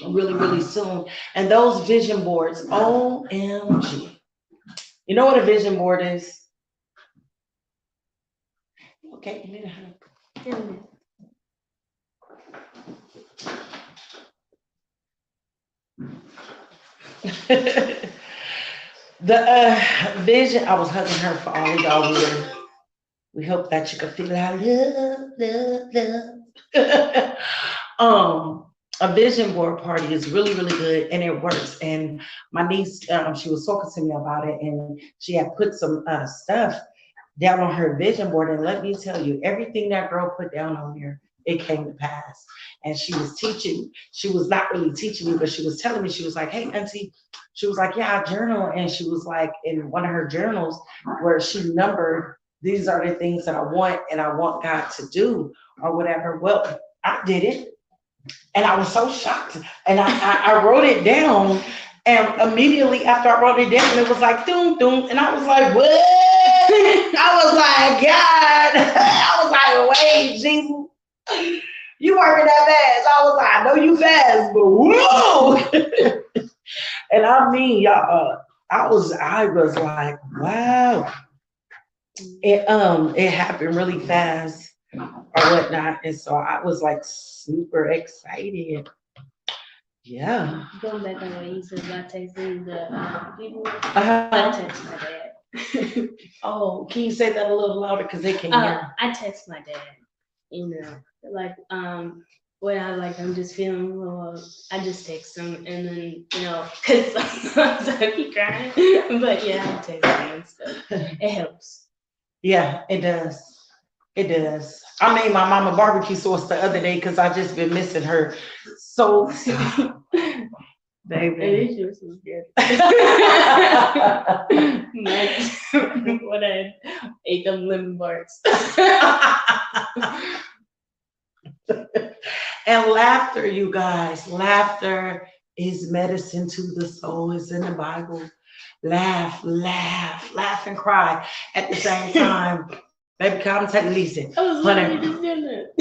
really soon. And those vision boards, OMG. You know what a vision board is? Okay. The vision, I was hugging her for all of y'all. We hope that you can feel our love. A vision board party is really good, and it works. And my niece, she was talking to me about it, and she had put some stuff down on her vision board. And let me tell you, everything that girl put down on there, it came to pass. And she was teaching. She was not really teaching me, but she was telling me. She was like, "Hey, auntie," she was like, "Yeah, I journal." And she was like, in one of her journals, where she numbered, these are the things that I want, and I want God to do, or whatever. Well, I did it. And I was so shocked. And I wrote it down. And immediately after I wrote it down, it was like, doom, doom. And I was like, what? I was like, God. I was like, wait, Jesus. You working that fast. I was like, I know you fast, but whoa. And I mean, y'all, I was like, wow. It happened really fast or whatnot. And so I was like super excited. Yeah. Going back on what you said about texting the people, I text my dad. Oh, can you say that a little louder because they can't hear? I text my dad, like when I'm just feeling low, I just text him, and then because sometimes I be crying, but yeah, I text him and stuff. It helps. Yeah, it does. It does. I made my mama barbecue sauce the other day because I just been missing her. So, baby. It is yours was good. When I ate them lemon bars. And laughter, you guys. Laughter is medicine to the soul. It's in the Bible. Laugh and cry at the same time. Baby, come take Lisa. I was literally just doing that.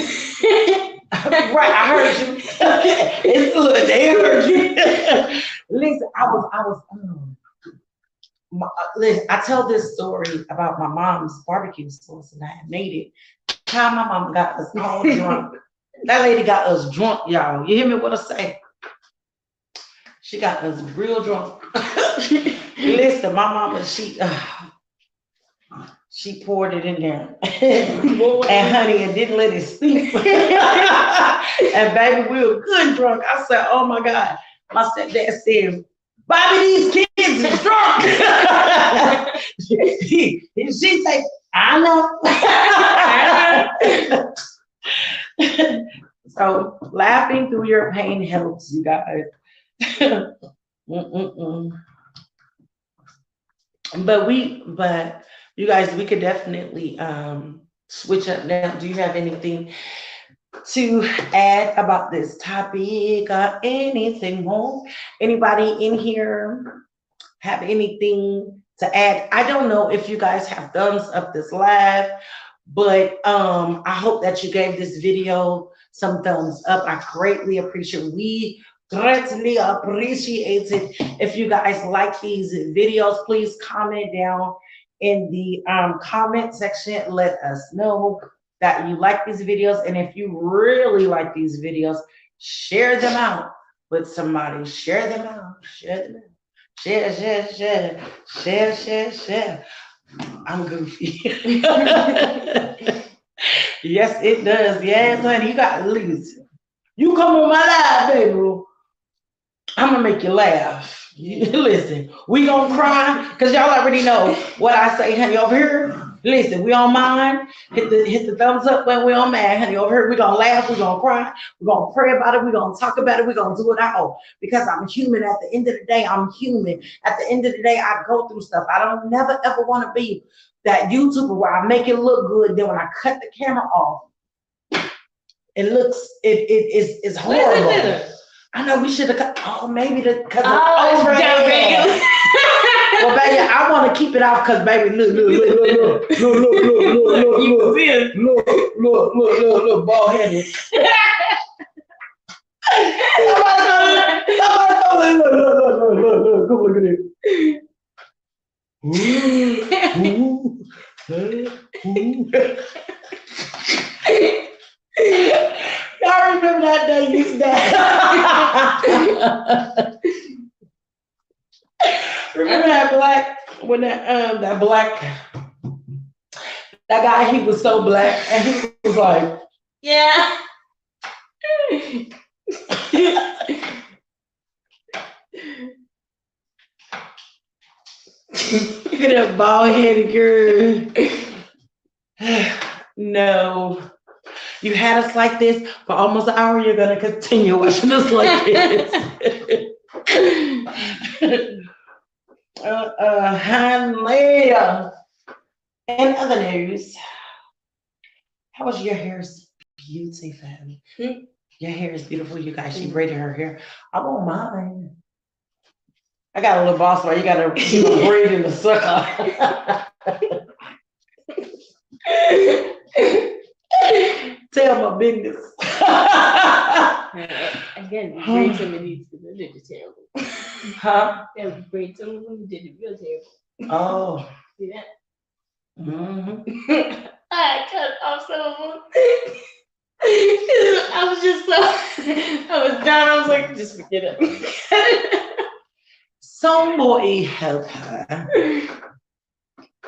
Right, I heard you. It's good. They heard you. Listen, listen, I tell this story about my mom's barbecue sauce, and I had made it. How my mom got us all drunk. That lady got us drunk, y'all. You hear me? What I say? She got us real drunk. Listen, my mama, she poured it in there. And honey, and didn't let it steep. And baby, we were good drunk. I said, oh my God. My stepdad said, Bobby, these kids is drunk. She said, I know. So laughing through your pain helps you guys. Mm-mm-mm. But you guys, we could definitely switch up now. Do you have anything to add about this topic or anything more? Anybody in here have anything to add? I don't know if you guys have thumbs up this live, but I hope that you gave this video some thumbs up. I greatly appreciate. We greatly appreciate it. If you guys like these videos, please comment down in the comment section. Let us know that you like these videos, and if you really like these videos, share them out with somebody. Share them out. Share them out. Share, share, share, share, share, share. I'm goofy. Yes, it does. Yes, honey, you got to listen. You come on my live, baby. I'm gonna make you laugh. Listen, we gonna cry because y'all already know what I say, honey. Over here, listen, we on mine. Hit the thumbs up when we on mad, honey. Over here, we gonna laugh, we gonna cry, we gonna pray about it, we gonna talk about it, we gonna do it all because I'm human. At the end of the day, I'm human. At the end of the day, I go through stuff. I don't never ever want to be that YouTuber where I make it look good, then when I cut the camera off, it's horrible. I know we should have cut. Oh, maybe because oh, yeah. Well, baby, I want to keep it off because, baby, look, bald headed. Somebody look, look at it. Y'all remember that day you said? Remember that guy, he was so black and he was like, yeah. Look at that bald headed girl. No. You had us like this for almost an hour. You're gonna continue watching us like this. Hanlea. In other news, how was your hair's beautiful? Your hair is beautiful, you guys. She braided her hair. I want mine. I got a little boss where you gotta braid in the sucker. Tell my business. Again, braid some of these because they did it terrible. Huh? Yeah, braid some of them did it real terrible. Oh. Yeah. Mm-hmm. I cut off some of them. I was done. I was like, just forget it. Somebody help her.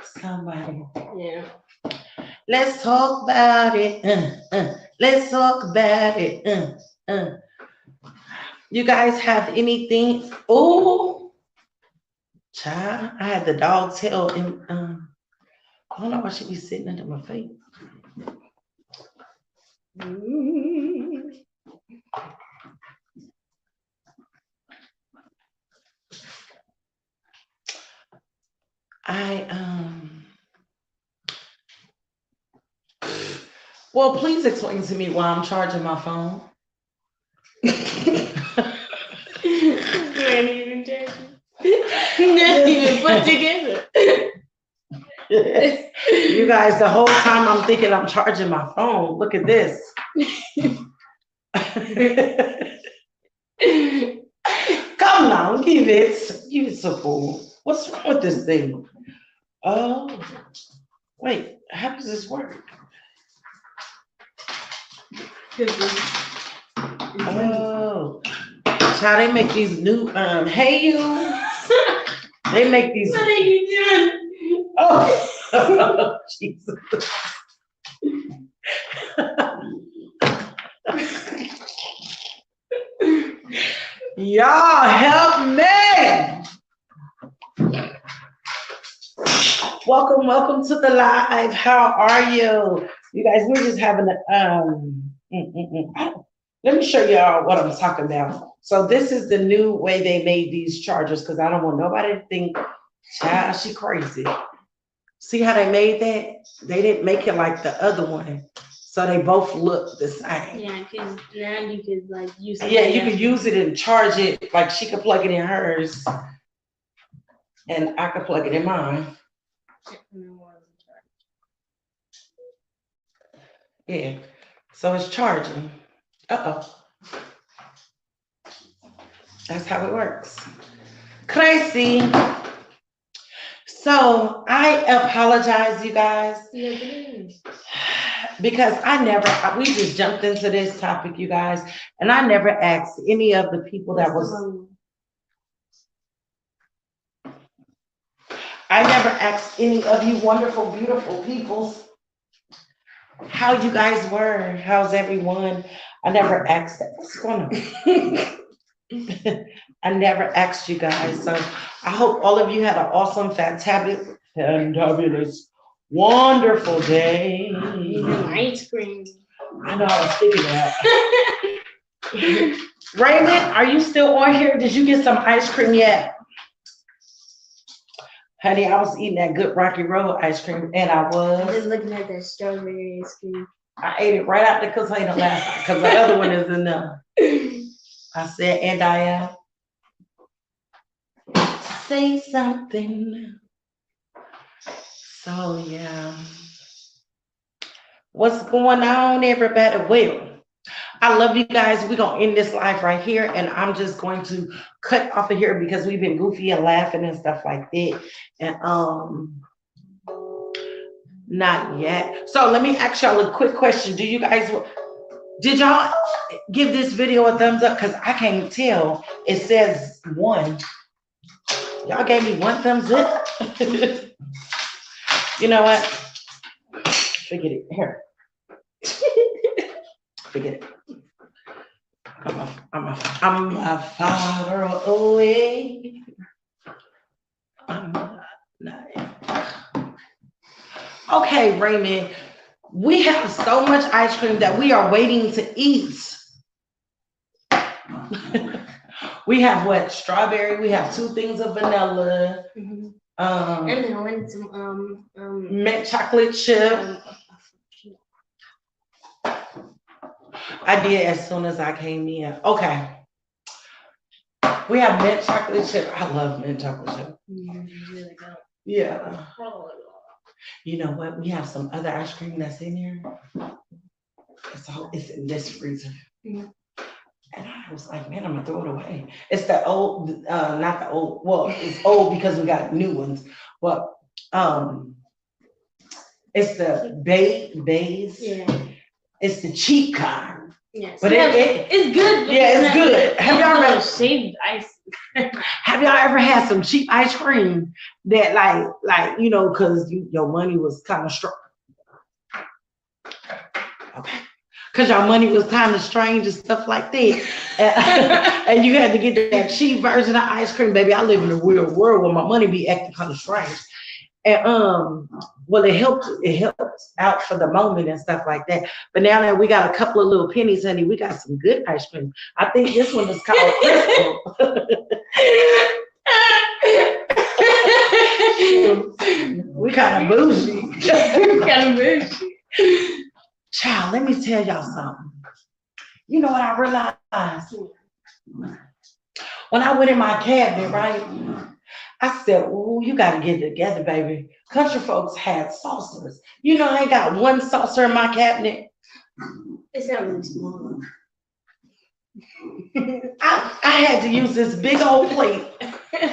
Somebody. Yeah. Let's talk about it. Let's talk about it. You guys have anything? Oh, child, I had the dog tail in. I don't know why she be sitting under my feet. Well, please explain to me why I'm charging my phone. Not even put together. You guys, the whole time I'm thinking I'm charging my phone. Look at this. Come on, give it. You fool. What's wrong with this thing? Oh, wait. How does this work? Oh, how they make these new hey you. They make these. What are you doing? Oh, Jesus. Y'all help me. Welcome to the live. How are you? You guys, we're just having a let me show y'all what I'm talking about. So this is the new way they made these chargers because I don't want nobody to think, child, she crazy. See how they made that? They didn't make it like the other one. So they both look the same. Yeah, because now you could like use it. Yeah, you could use it and charge it. Like she could plug it in hers and I could plug it in mine. Yeah, so it's charging. Uh-oh. That's how it works. Crazy. So I apologize, you guys. Because we just jumped into this topic, you guys, and I never asked any of the people I never asked any of you wonderful, beautiful people how you guys were. How's everyone? I never asked that. What's going on? I never asked you guys. So I hope all of you had an awesome, fantabulous, wonderful day. Ice cream. I know, I was thinking that. Raymond, are you still on here? Did you get some ice cream yet? Honey, I was eating that good Rocky Road ice cream, and I was. Just looking at that strawberry ice cream. I ate it right out the container last night because the other one is enough. I said, and I say something. So yeah, what's going on, everybody? Well, I love you guys. We're gonna end this live right here, and I'm just going to cut off of here because we've been goofy and laughing and stuff like that. And not yet. So let me ask y'all a quick question. Did y'all give this video a thumbs up? Because I can't tell. It says 1. Y'all gave me 1 thumbs up. You know what? Forget it. Here. Forget it. I'm a far away. Okay, Raymond, we have so much ice cream that we are waiting to eat. We have what? Strawberry. We have 2 things of vanilla. Mm-hmm. And then I went to mint chocolate chip. I did as soon as I came in. Okay. We have mint chocolate chip. I love mint chocolate chip. Really good. Yeah. You know what? We have some other ice cream that's in here. It's in this freezer. Mm-hmm. And I was like, man, I'm gonna throw it away. It's the old, not the old, well, it's old because we got new ones. But it's the beige. Yeah. It's the cheap kind. Yes. But it's good. Yeah, it's good. Have y'all ever shaved ice? Have y'all ever had some cheap ice cream that like you know, because your money was kind of strong? Okay. Because your money was kind of strange and stuff like that. And you had to get that cheap version of ice cream, baby. I live in a weird world where my money be acting kind of strange. And well, it helped out for the moment and stuff like that. But now that we got a couple of little pennies, honey, we got some good ice cream. I think this one is called Crystal. We kind of bougie. Child, let me tell y'all something. You know what I realized? When I went in my cabinet, right? I said, "Ooh, you got to get it together, baby." Country folks had saucers. You know, I ain't got 1 saucer in my cabinet. It's not really small. I had to use this big old plate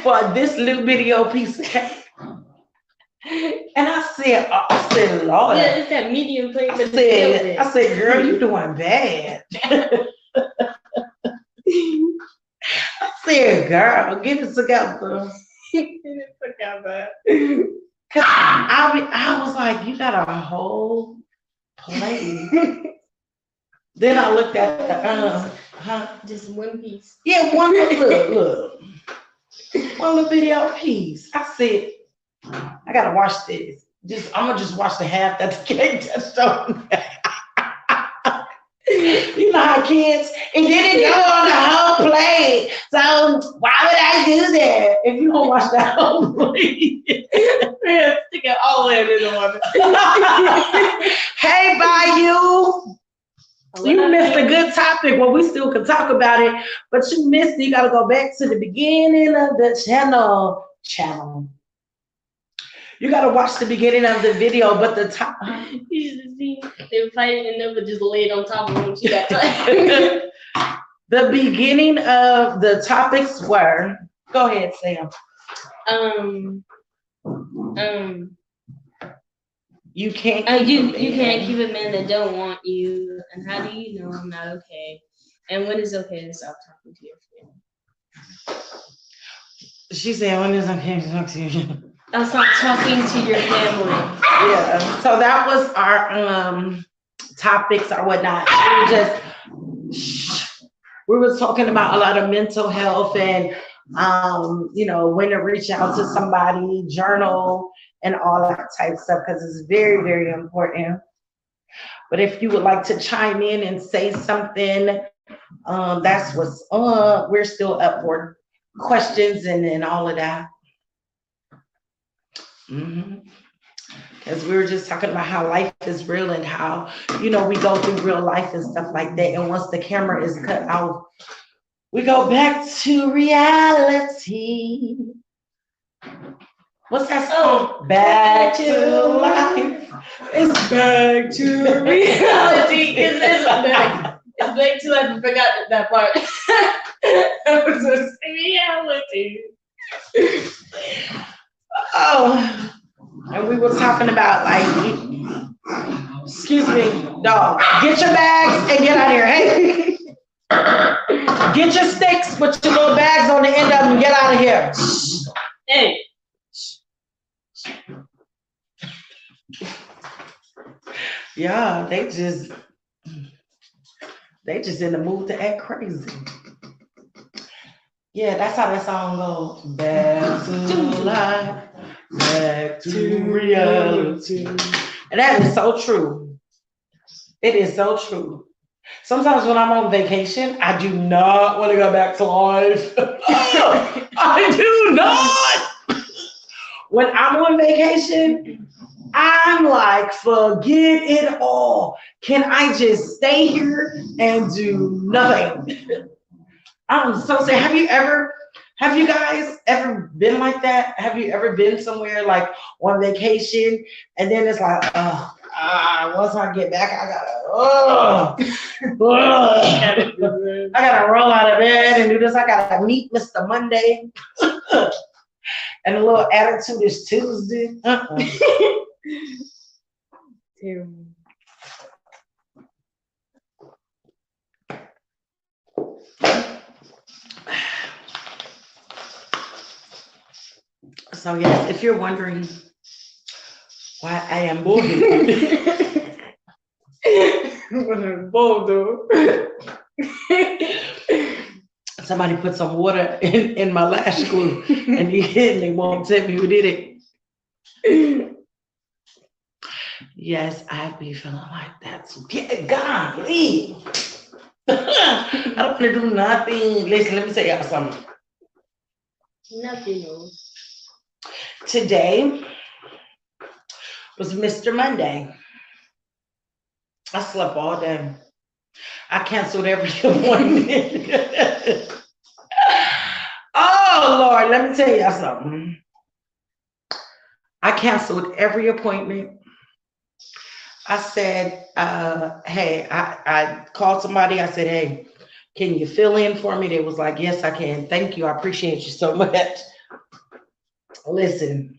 for this little bitty old piece of cake. And I said, Lord. Yeah, it's that medium plate. I said, girl, you doing bad. I said, girl, get it together. Cause I was like, you got a whole plate. Then I looked at the just 1 piece. Yeah, look. 1 little video piece. I said, I I gotta watch this. I'm gonna just watch the half that the cake touched on. You know how kids, it didn't go on the whole plate. So why would I do that? If you don't watch the whole plate, Yeah, stick it all in the one. hey, Bayou. You missed a good topic. Well, we still can talk about it, but you missed it. You gotta go back to the beginning of the channel. You gotta watch the beginning of the video, but the top. You should see they were fighting and Nova just laid on top of him. She got tired. The beginning of the topics were. Go ahead, Sam. You can't. You can't keep a man that don't want you. And how do you know I'm not okay? And when is okay to stop talking to your family? She said, "When is okay to talk to you?" I'll stop talking to your family. Yeah. So that was our topics or whatnot. We were talking about a lot of mental health and when to reach out to somebody, journal, and all that type of stuff because it's very, very important. But if you would like to chime in and say something, that's what's we're still up for questions and all of that. Because we were just talking about how life is real and how, we go through real life and stuff like that. And once the camera is cut out, we go back to reality. What's that song? Back to life. It's back to reality. It's back to life. I forgot that part. It was just reality. Oh, and we were talking about excuse me, dog. Get your bags and get out of here. Hey, get your sticks with your little bags on the end of them and get out of here. Hey. Yeah, they just in the mood to act crazy. Yeah, that's how that song goes. Back to life, back to reality. And that is so true. It is so true. Sometimes when I'm on vacation, I do not want to go back to life. I do not. When I'm on vacation, I'm like, forget it all. Can I just stay here and do nothing? I'm so sad. Have you guys ever been like that? Have you ever been somewhere like on vacation and then it's like, once I get back, I gotta roll out of bed and do this. I gotta meet Mr. Monday. And a little attitude is Tuesday. Terrible. So yes, if you're wondering why I am bored, somebody put some water in my lash glue and they won't tell me who did it. Yes, I be feeling like that. So get God, leave. I don't want to do nothing. Listen, let me tell y'all something. Nothing else. Today was Mr. Monday. I slept all day. I canceled every appointment. Oh, Lord, let me tell y'all something. I canceled every appointment. I said, hey, I called somebody. I said, hey, can you fill in for me? They was like, yes, I can. Thank you. I appreciate you so much. Listen,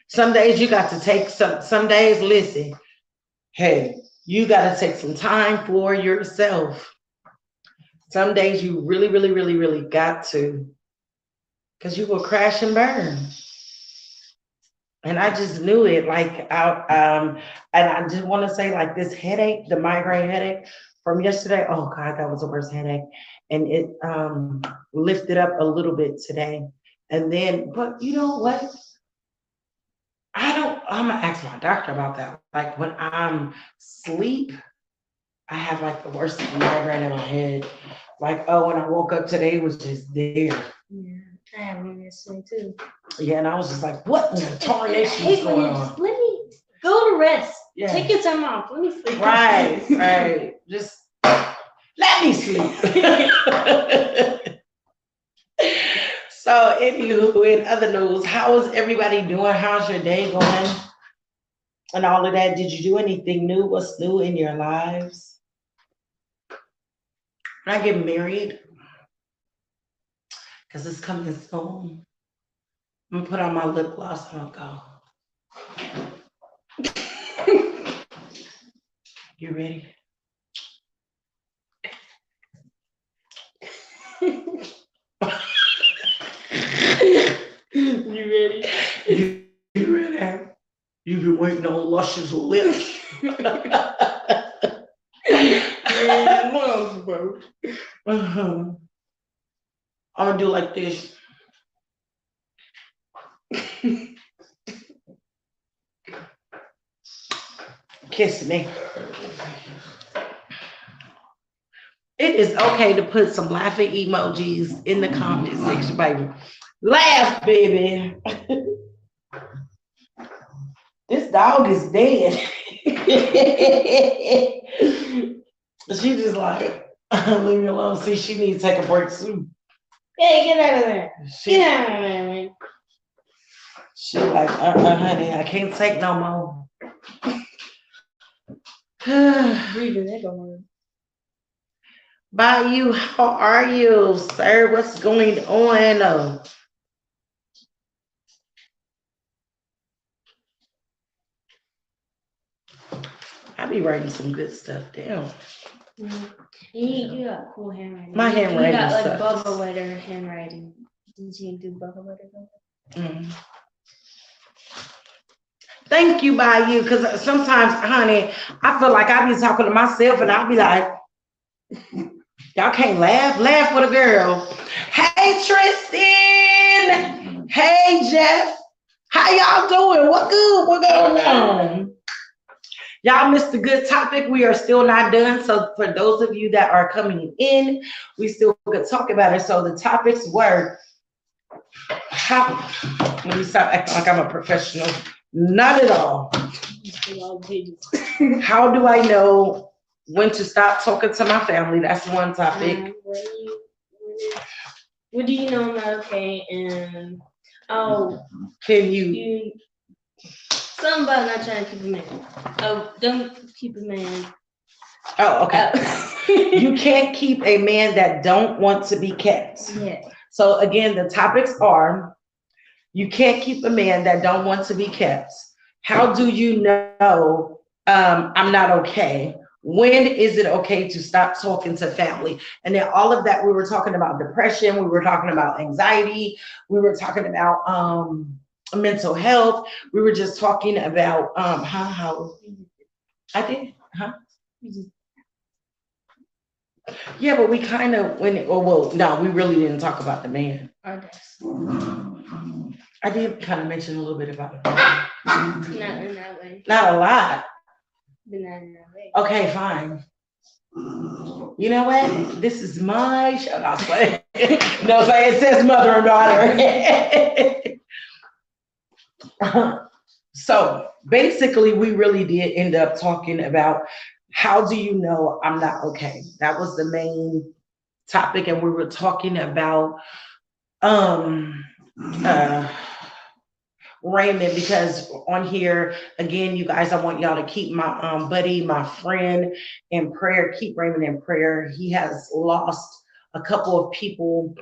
some days you got to take some days, listen, hey, you got to take some time for yourself. Some days you really, really, really, really got to, because you will crash and burn. And I just knew it, and I just want to say, like, this headache, the migraine headache from yesterday, oh God, that was the worst headache. And it lifted up a little bit today. And then, but you know what? I'm gonna ask my doctor about that. Like when I'm sleep, I have like the worst migraine in my head. Like, oh, when I woke up today, it was just there. Yeah, I have one yesterday too. Yeah, and I was just like, what in the I tarnation is hate when going you on? let me go to rest. Yeah. Take your time off. Let me sleep. Right, right. Just let me sleep. So, anywho, in other news, how is everybody doing? How's your day going? And all of that. Did you do anything new? What's new in your lives? When I get married, because it's coming soon, I'm gonna put on my lip gloss and I'll go. You ready? You ready? You ready? You've been waiting on luscious lips. Yeah, love, bro. I'm gonna do like this. Kiss me. It is okay to put some laughing emojis in the comment section, baby. Laugh, baby. This dog is dead. She just like, leave me alone. See, she needs to take a break soon. Hey, get out of there. She, Get out of there, man. she like, honey, I can't take no more. Breathing, that don't work. Bayou, how are you, sir? What's going on? I be writing some good stuff down. You got cool handwriting. My handwriting You got like sucks. Bubba letter handwriting. Did you do Bubba letter? Mm. Thank you, Bayou, because sometimes, honey, I feel like I be talking to myself and I be like, y'all can't laugh. Laugh with a girl. Hey, Tristan. Hey, Jeff. How y'all doing? What good? What going on? Y'all missed a good topic. We are still not done. So for those of you that are coming in, we still could talk about it. So the topics were how, let me stop acting like I'm a professional. Not at all. How do I know when to stop talking to my family? That's one topic. What do you know I'm not okay? And Can you something about not trying to keep a man. Oh, don't keep a man. Oh, okay. You can't keep a man that don't want to be kept. Yeah. So again, the topics are, you can't keep a man that don't want to be kept. How do you know I'm not okay? When is it okay to stop talking to family? And then all of that, we were talking about depression, we were talking about anxiety, we were talking about mental health, we were just talking about how I did, huh? Yeah, but we kind of no, we really didn't talk about the man. I did kind of mention a little bit about it. Not in that way. Not a lot. But not in that way. Okay, fine. You know what? This is my show. No, no, so it says mother and daughter. So basically, we really did end up talking about how do you know I'm not okay? That was the main topic, and we were talking about Raymond, because on here again, you guys, I want y'all to keep my buddy, my friend in prayer. Keep Raymond in prayer. He has lost a couple of people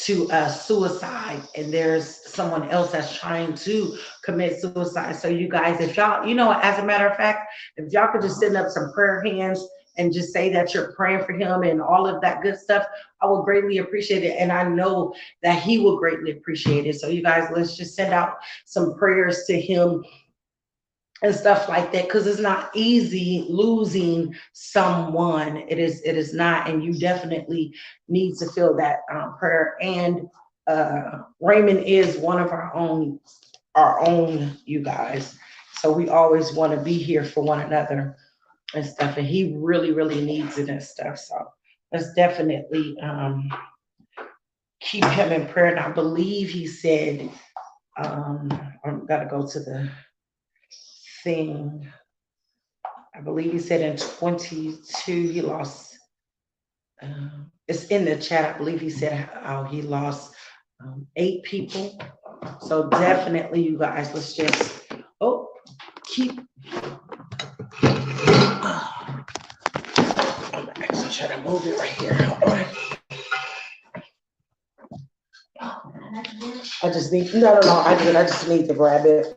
to suicide, and there's someone else that's trying to commit suicide. So you guys, if y'all, as a matter of fact, if y'all could just send up some prayer hands and just say that you're praying for him and all of that good stuff, I will greatly appreciate it. And I know that he will greatly appreciate it. So you guys, let's just send out some prayers to him and stuff like that, because it's not easy losing someone. It is not, and you definitely need to feel that prayer. And Raymond is one of our own our own, you guys. So we always want to be here for one another and stuff. And he really, really needs it and stuff. So let's definitely keep him in prayer. And I believe he said, I've got to go to the thing. I believe he said in 22 he lost. It's in the chat. I believe he said how he lost 8 people. So definitely, you guys, let's just keep. I'm actually trying to move it right here. Hold on. I just need no. I just need to grab it.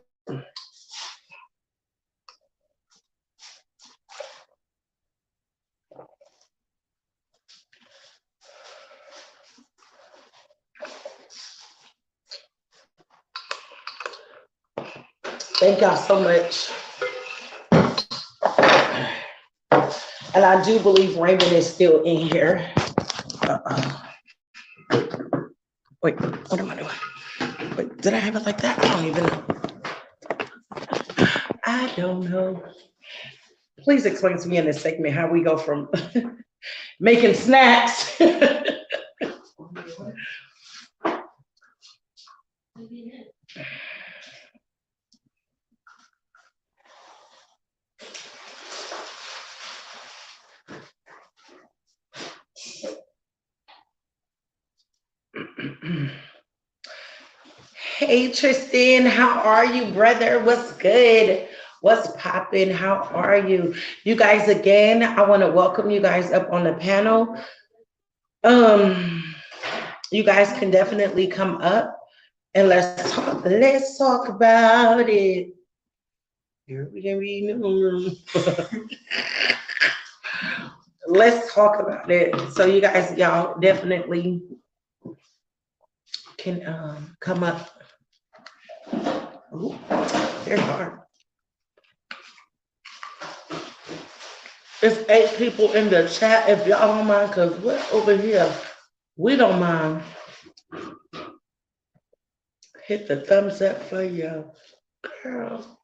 Thank y'all so much. And I do believe Raymond is still in here. Wait, what am I doing? Wait, did I have it like that? I don't even know. I don't know. Please explain to me in this segment how we go from making snacks. Hey Tristan, how are you, brother? What's good? What's popping? How are you? You guys, again, I want to welcome you guys up on the panel. You guys can definitely come up and let's talk about it. Here we can be let's talk about it. So you guys, y'all definitely can come up. Ooh, very hard. It's 8 people in the chat if y'all don't mind, because we're over here. We don't mind. Hit the thumbs up for you, girl.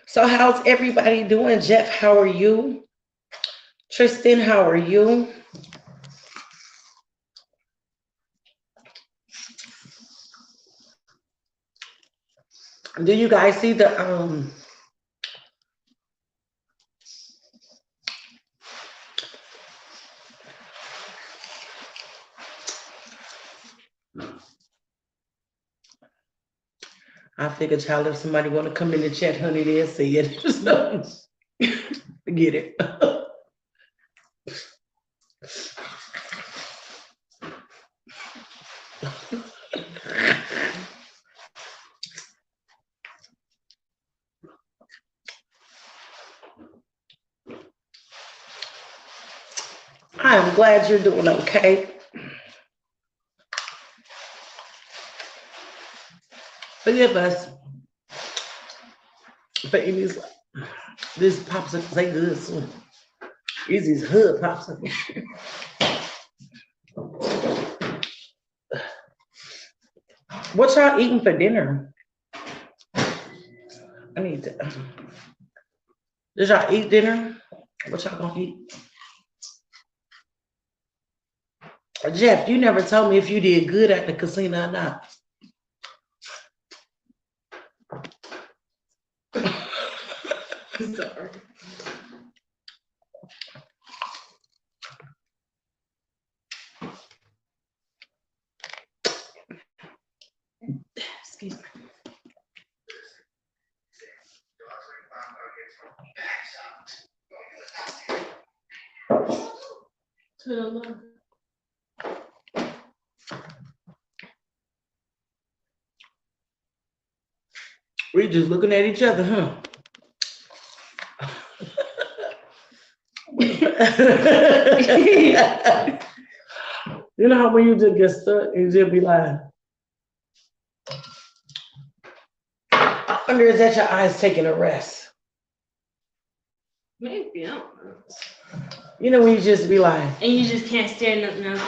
So how's everybody doing? Jeff, how are you? Tristan, how are you? Do you guys see the I figured, child, if somebody want to come in the chat, honey, they'll see it. So, forget it. I am glad you're doing okay. Forgive us for any this popsicle ain't good soon. These is hood popsicles. What y'all eating for dinner? I need to. Did y'all eat dinner? What y'all gonna eat? Jeff, you never told me if you did good at the casino or not. Sorry. Excuse me. We just looking at each other, huh? You know how when you just get stuck, you just be like, I wonder is that your eyes taking a rest? Maybe, I don't know. You know when you just be like, And you just can't stare nothing else.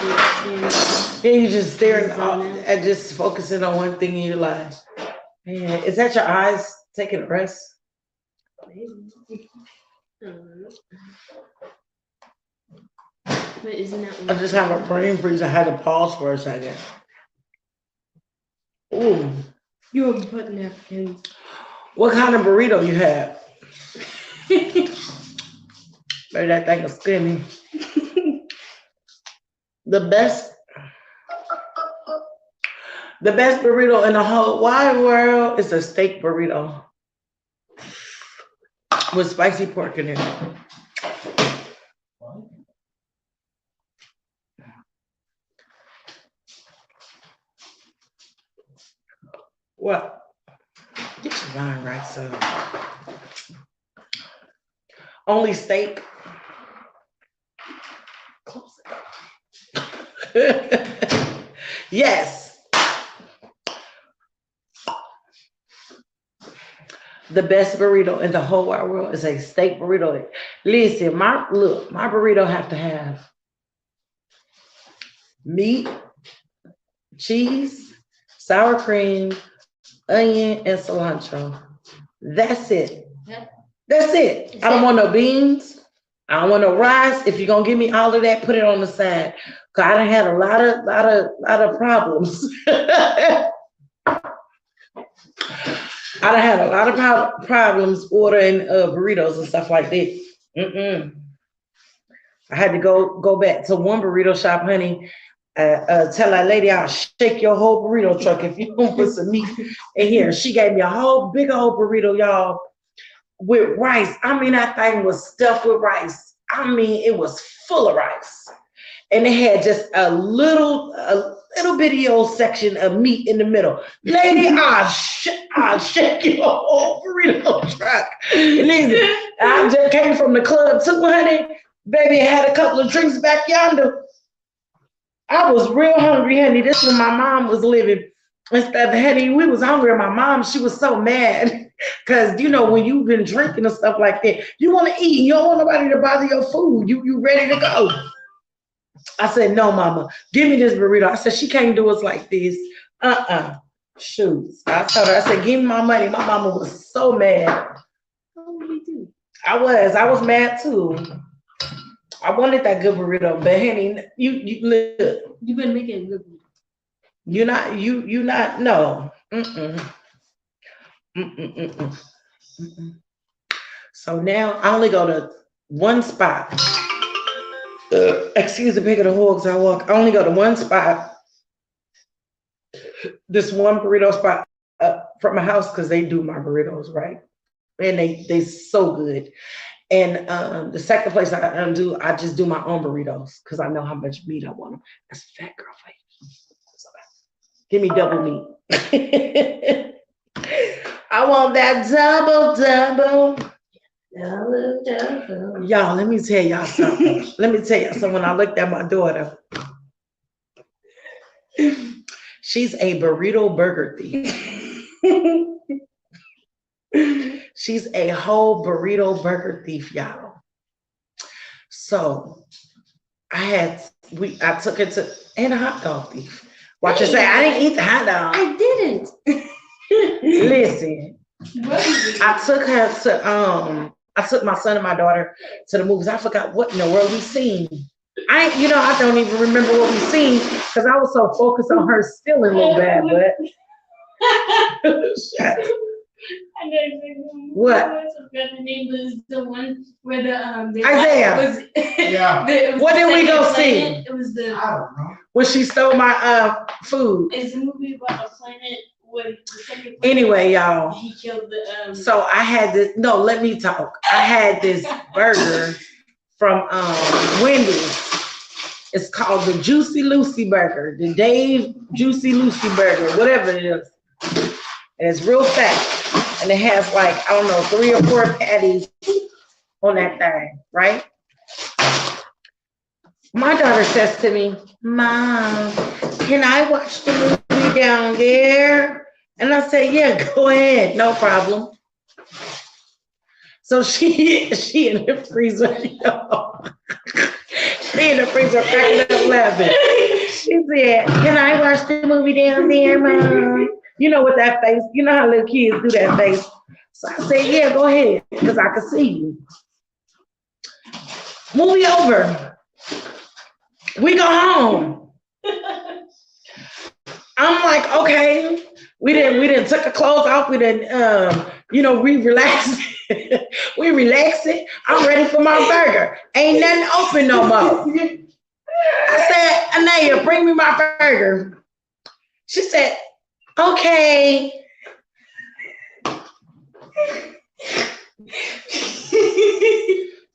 yeah, you just staring Zone out. at just focusing on one thing, and you're like, man, is that your eyes taking a rest? But isn't that I just have a brain freeze. I had to pause for a second. Ooh, You were putting napkins. what kind of burrito you have? Maybe that thing is skinny. The best burrito in the whole wide world is a steak burrito with spicy pork in it. What? Get your mind right, son. Only steak. Close it up. Yes. The best burrito in the whole wide world is a steak burrito. Listen, my burrito have to have meat, cheese, sour cream, onion, and cilantro. That's it. Yep. That's it. I don't want no beans. I don't want no rice. If you're gonna give me all of that, put it on the side. Cause I done had a lot of problems. I done had a lot of problems ordering burritos and stuff like that. I had to go back to one burrito shop, honey. Tell that lady I'll shake your whole burrito truck if you don't put some meat in here. She gave me a whole big old burrito, y'all, with rice. I mean, that thing was stuffed with rice. I mean, it was full of rice. And it had just a little bitty old section of meat in the middle. Lady, I'll shake your whole burrito truck. Listen, I just came from the club too, honey. Baby, had a couple of drinks back yonder. I was real hungry, honey. This is when my mom was living. Instead of honey, we was hungry. My mom, she was so mad. Cause you know, when you've been drinking and stuff like that, you want to eat. You don't want nobody to bother your food. You ready to go. I said, no, mama, give me this burrito. I said, she can't do us like this. Shoot. I told her, I said, give me my money. My mama was so mad. I was mad too. I wanted that good burrito, but honey, you look. You've been making good. You're not, no. So now I only go to one spot. Excuse the pig of the hogs I walk. I only go to one spot. This one burrito spot from my house because they do my burritos right, and they so good. And the second place I just do my own burritos because I know how much meat I want them. That's a fat girl face. Give me double meat. I want that double. Y'all, let me tell y'all something. When I looked at my daughter, she's a burrito burger thief. She's a whole burrito burger thief, y'all. So I took it to, and a hot dog thief. Watch her say, I didn't eat the hot dog. I didn't. Listen, I took my son and my daughter to the movies. I forgot what in the world we seen. I don't even remember what we seen because I was so focused on her stealing a little bad, but what? The name was the one where the Isaiah. Was, yeah. What did we go see? It was the. I don't know. When she stole my food. It's a movie about a planet with the second planet. Anyway, y'all. He killed the. So I had this. No, let me talk. I had this burger from Wendy's. It's called the Juicy Lucy Burger, the Dave Juicy Lucy Burger, whatever it is. And it's real fat, and it has like 3 or 4 patties on that thing, right? My daughter says to me, "Mom, can I watch the movie down there?" And I say, "Yeah, go ahead, no problem." So she in the freezer, Me and the freezer cracking up laughing. She said, "Can I watch the movie down there, Mom?" You know, with that face. You know how little kids do that face. So I said, "Yeah, go ahead, because I can see you." Movie over. We go home. I'm like, okay. We didn't took the clothes off. We didn't we relaxed. We relaxing. I'm ready for my burger. Ain't nothing open no more. I said, "Anaya, bring me my burger." She said, "Okay."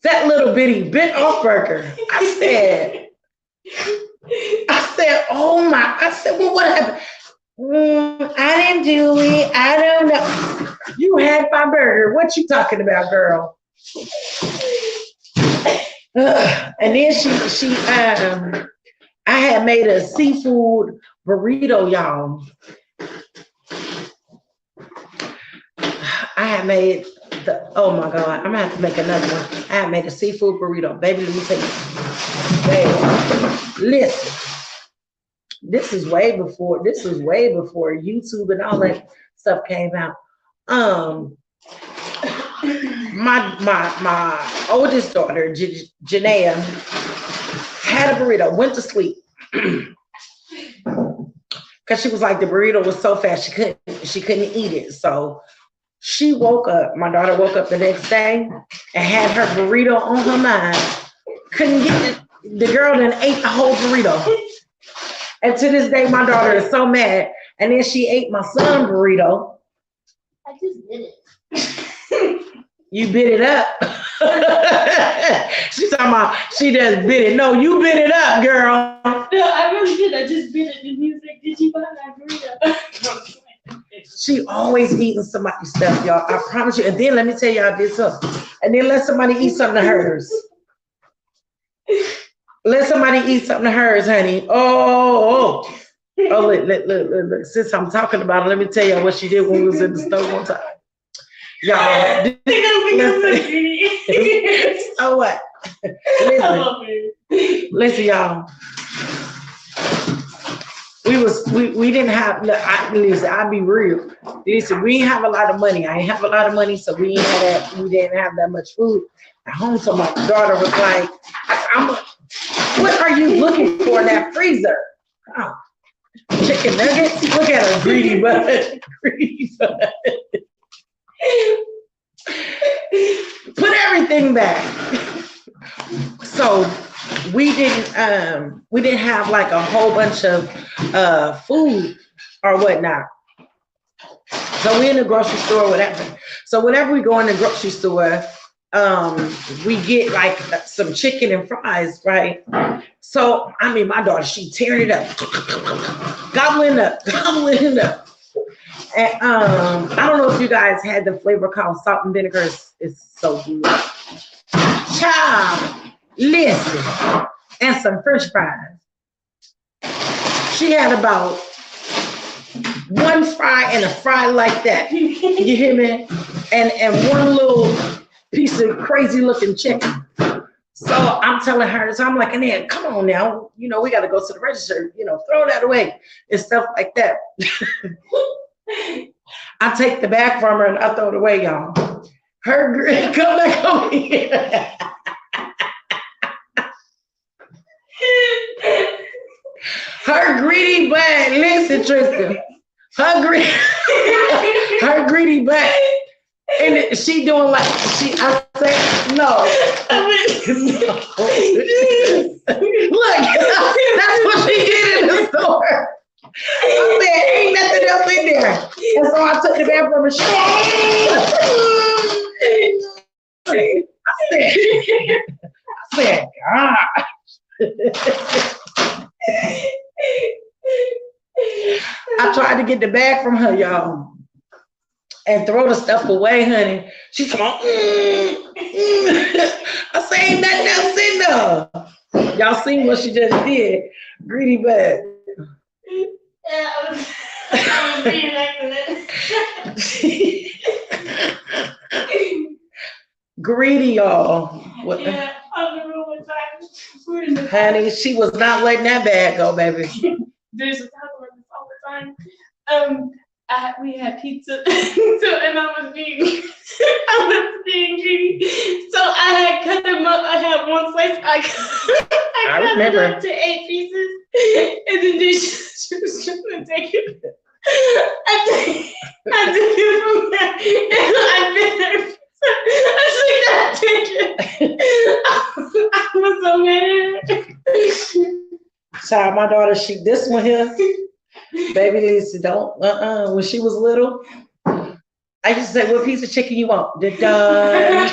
That little bitty bit off burger. I said, "Oh my!" I said, "Well, what happened?" "I didn't do it. I don't know." You had my burger. What you talking about, girl? And then I had made a seafood burrito, y'all. I had made oh my God, I'm gonna have to make another one. I had made a seafood burrito. Baby, let me tell you. Baby, listen. This is way before YouTube and all that stuff came out. My oldest daughter, Janaea, had a burrito, went to sleep. Because she was like, the burrito was so fast she couldn't eat it. So she woke up, my daughter woke up the next day and had her burrito on her mind. Couldn't get it. The girl then ate the whole burrito. And to this day, my daughter is so mad. And then she ate my son's burrito. I just did it. You bit it up. She's talking about she just bit it. No, you bit it up, girl. No, I really did. I just bit it. And he was like, "Did you buy that burrito?" She always eating somebody's stuff, y'all. I promise you. And then let me tell y'all this up. And then let somebody eat something of hers. Let somebody eat something of hers, honey. Oh, look. Since I'm talking about it, let me tell y'all what she did when we was in the store one time. Y'all. So what? Listen, y'all. We didn't have. Listen, I'll be real. Listen, we didn't have a lot of money. I didn't have a lot of money, so we didn't have that much food at home. So my daughter was like, "What are you looking for in that freezer?" Oh, chicken nuggets. Look at her greedy butt. Greedy butt. Put everything back. So we didn't have like a whole bunch of food or whatnot. So we in the grocery store, whatever. So whenever we go in the grocery store, we get like some chicken and fries, right? So I mean, my daughter, she tearing it up, gobbling up. And I don't know if you guys had the flavor called salt and vinegar. It's so good. Child, listen, and some French fries. She had about one fry and a fry like that. You hear me? And one little piece of crazy looking chicken. So I'm telling her, so I'm like, "Anaya, come on now. You know, we got to go to the register, throw that away," and stuff like that. I take the bag from her and I throw it away, y'all. Her greedy, come back over here. Her greedy butt, listen, Tristan. Her greedy butt. And she doing like, I said, no. Look, that's what she did in the store. I said, ain't nothing else in there. And so I took the bag from her. I said, God. I tried to get the bag from her, y'all, and throw the stuff away, honey. She's like, I said, ain't nothing else in there. Y'all seen what she just did. Greedy butt. Yeah, I was being like Greedy, y'all. What? Yeah, I remember one time we were in the Honey, she was not letting that bag go, baby. There's a talk about this all the time. We had pizza, so and I was being, I was being greedy. So I had cut them up. I had one slice. I cut remember. it up to 8 pieces, and then she was just gonna take it. I took it from there, and I bit her. I took that I was so mad. Child, my daughter, this one here, baby Lisa, don't, when she was little, I used to say, what piece of chicken you want? The dog.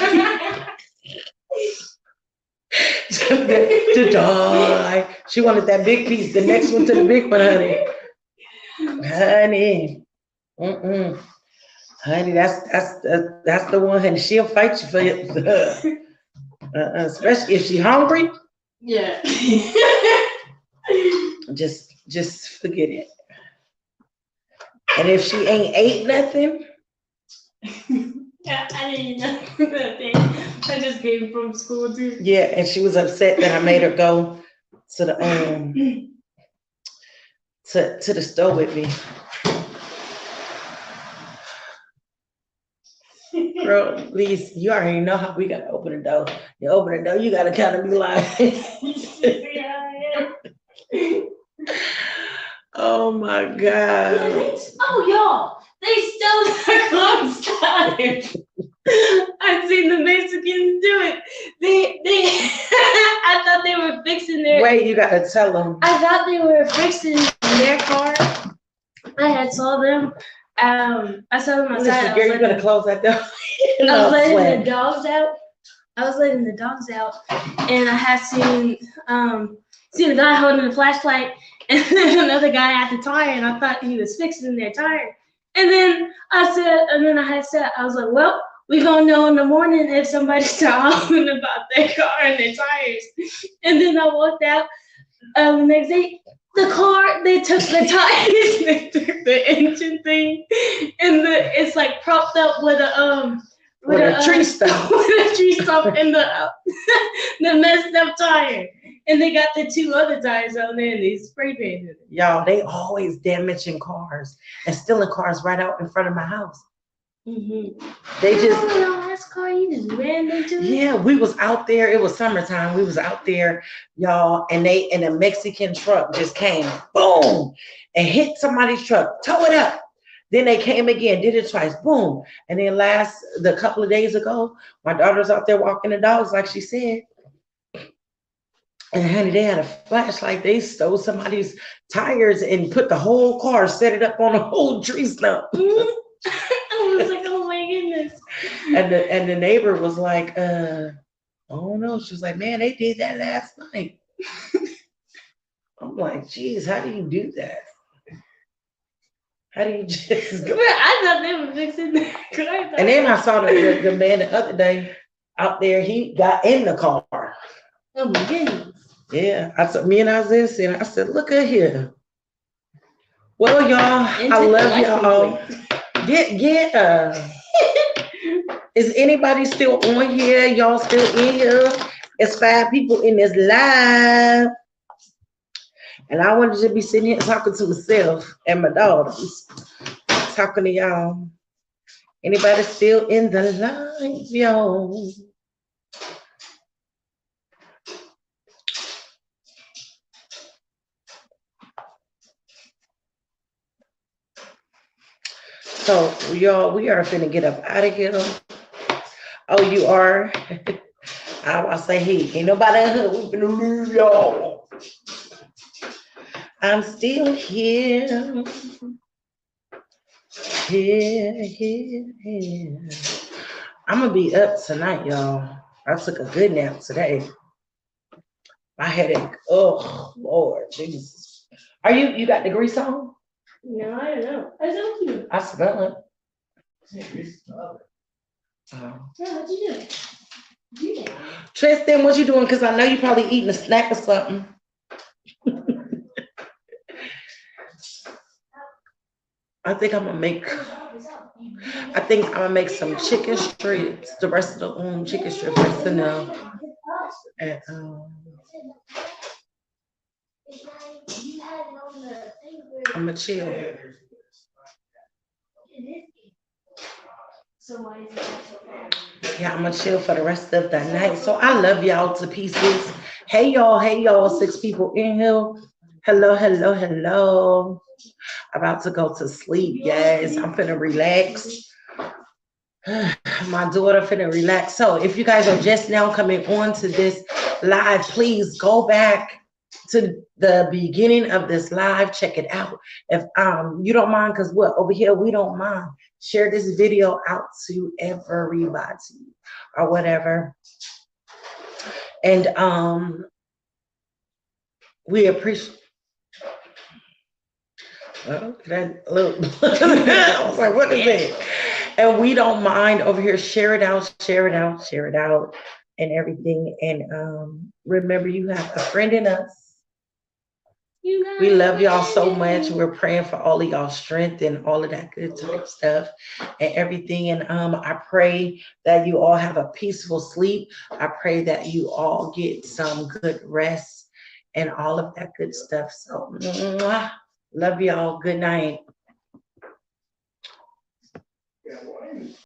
She wanted that big piece, the next one to the big one, honey. Honey. Honey, that's the one, honey. She'll fight you for it. Especially if she's hungry. Yeah. Just forget it. And if she ain't ate nothing. Yeah, I didn't know that. I just came from school too. Yeah, and she was upset that I made her go to the to the store with me. Girl, please, you already know how we gotta open the door. You open the door, you gotta kind of be like, oh my God. Oh, y'all, they stole our clothes time. I've seen the Mexicans do it. They I thought they were fixing their. Wait, you gotta tell them. I thought they were fixing their car. I had saw them. I saw them outside. Girl, you gotta close that door. I was letting the dogs out. And I had seen a guy holding a flashlight and then another guy at the tire, and I thought he was fixing their tire. And then I was like, well, we gonna know in the morning if somebody's talking about their car and their tires. And then I walked out the next day. They took the tires, they took the engine thing, and it's like propped up with a tree stump. With a tree stump and the messed up tire. And they got the 2 other tires on there and they spray painted it. Y'all, they always damaging cars and stealing cars right out in front of my house. Mm-hmm. They just. Last car you just ran into. Yeah, we was out there. It was summertime. We was out there, y'all, and a Mexican truck just came, boom, and hit somebody's truck. Tow it up. Then they came again, did it twice, boom. And then the couple of days ago, my daughter's out there walking the dogs, like she said. And honey, they had a flashlight. They stole somebody's tires and put the whole car, set it up on a whole tree stump. I was like, oh my goodness. And the neighbor was like, oh no. She was like, man, they did that last night. I'm like, geez, how do you do that? How do you just go? I thought they were fixing their car. And then I saw the man the other day out there. He got in the car. Oh my goodness. Yeah, me and Isaiah, I said, look at here. Well, y'all, I love y'all. Yeah. Is anybody still on here? Y'all still in here? It's 5 people in this live. And I wanted to be sitting here talking to myself and my daughters. Talking to y'all. Anybody still in the live, y'all? So, y'all, we are finna get up out of here. Oh, you are? I say, hey, ain't nobody in here. We finna leave y'all. I'm still here. Here. I'm gonna be up tonight, y'all. I took a good nap today. My headache. Oh, Lord Jesus. You got the grease on? No, I don't know. I don't know. I smell it. Yeah, what'd you do? Tristan, what you doing? Because I know you probably eating a snack or something. I think I'm gonna make some chicken strips, the rest of the chicken strips, and And I'm gonna chill. Yeah, I'm gonna chill for the rest of the night. So I love y'all to pieces. Hey y'all, 6 people in here. Hello, hello, hello. About to go to sleep, guys. I'm finna relax. My daughter finna relax. So if you guys are just now coming on to this live, please go back to the beginning of this live, check it out. If you don't mind, because what over here we don't mind. Share this video out to everybody or whatever. And we appreciate that little I was like, what is it? And we don't mind over here. Share it out, share it out, share it out, and everything. And remember, you have a friend in us. We love y'all so much. We're praying for all of y'all strength and all of that good type stuff and everything. And I pray that you all have a peaceful sleep. I pray that you all get some good rest and all of that good stuff. So love y'all. Good night.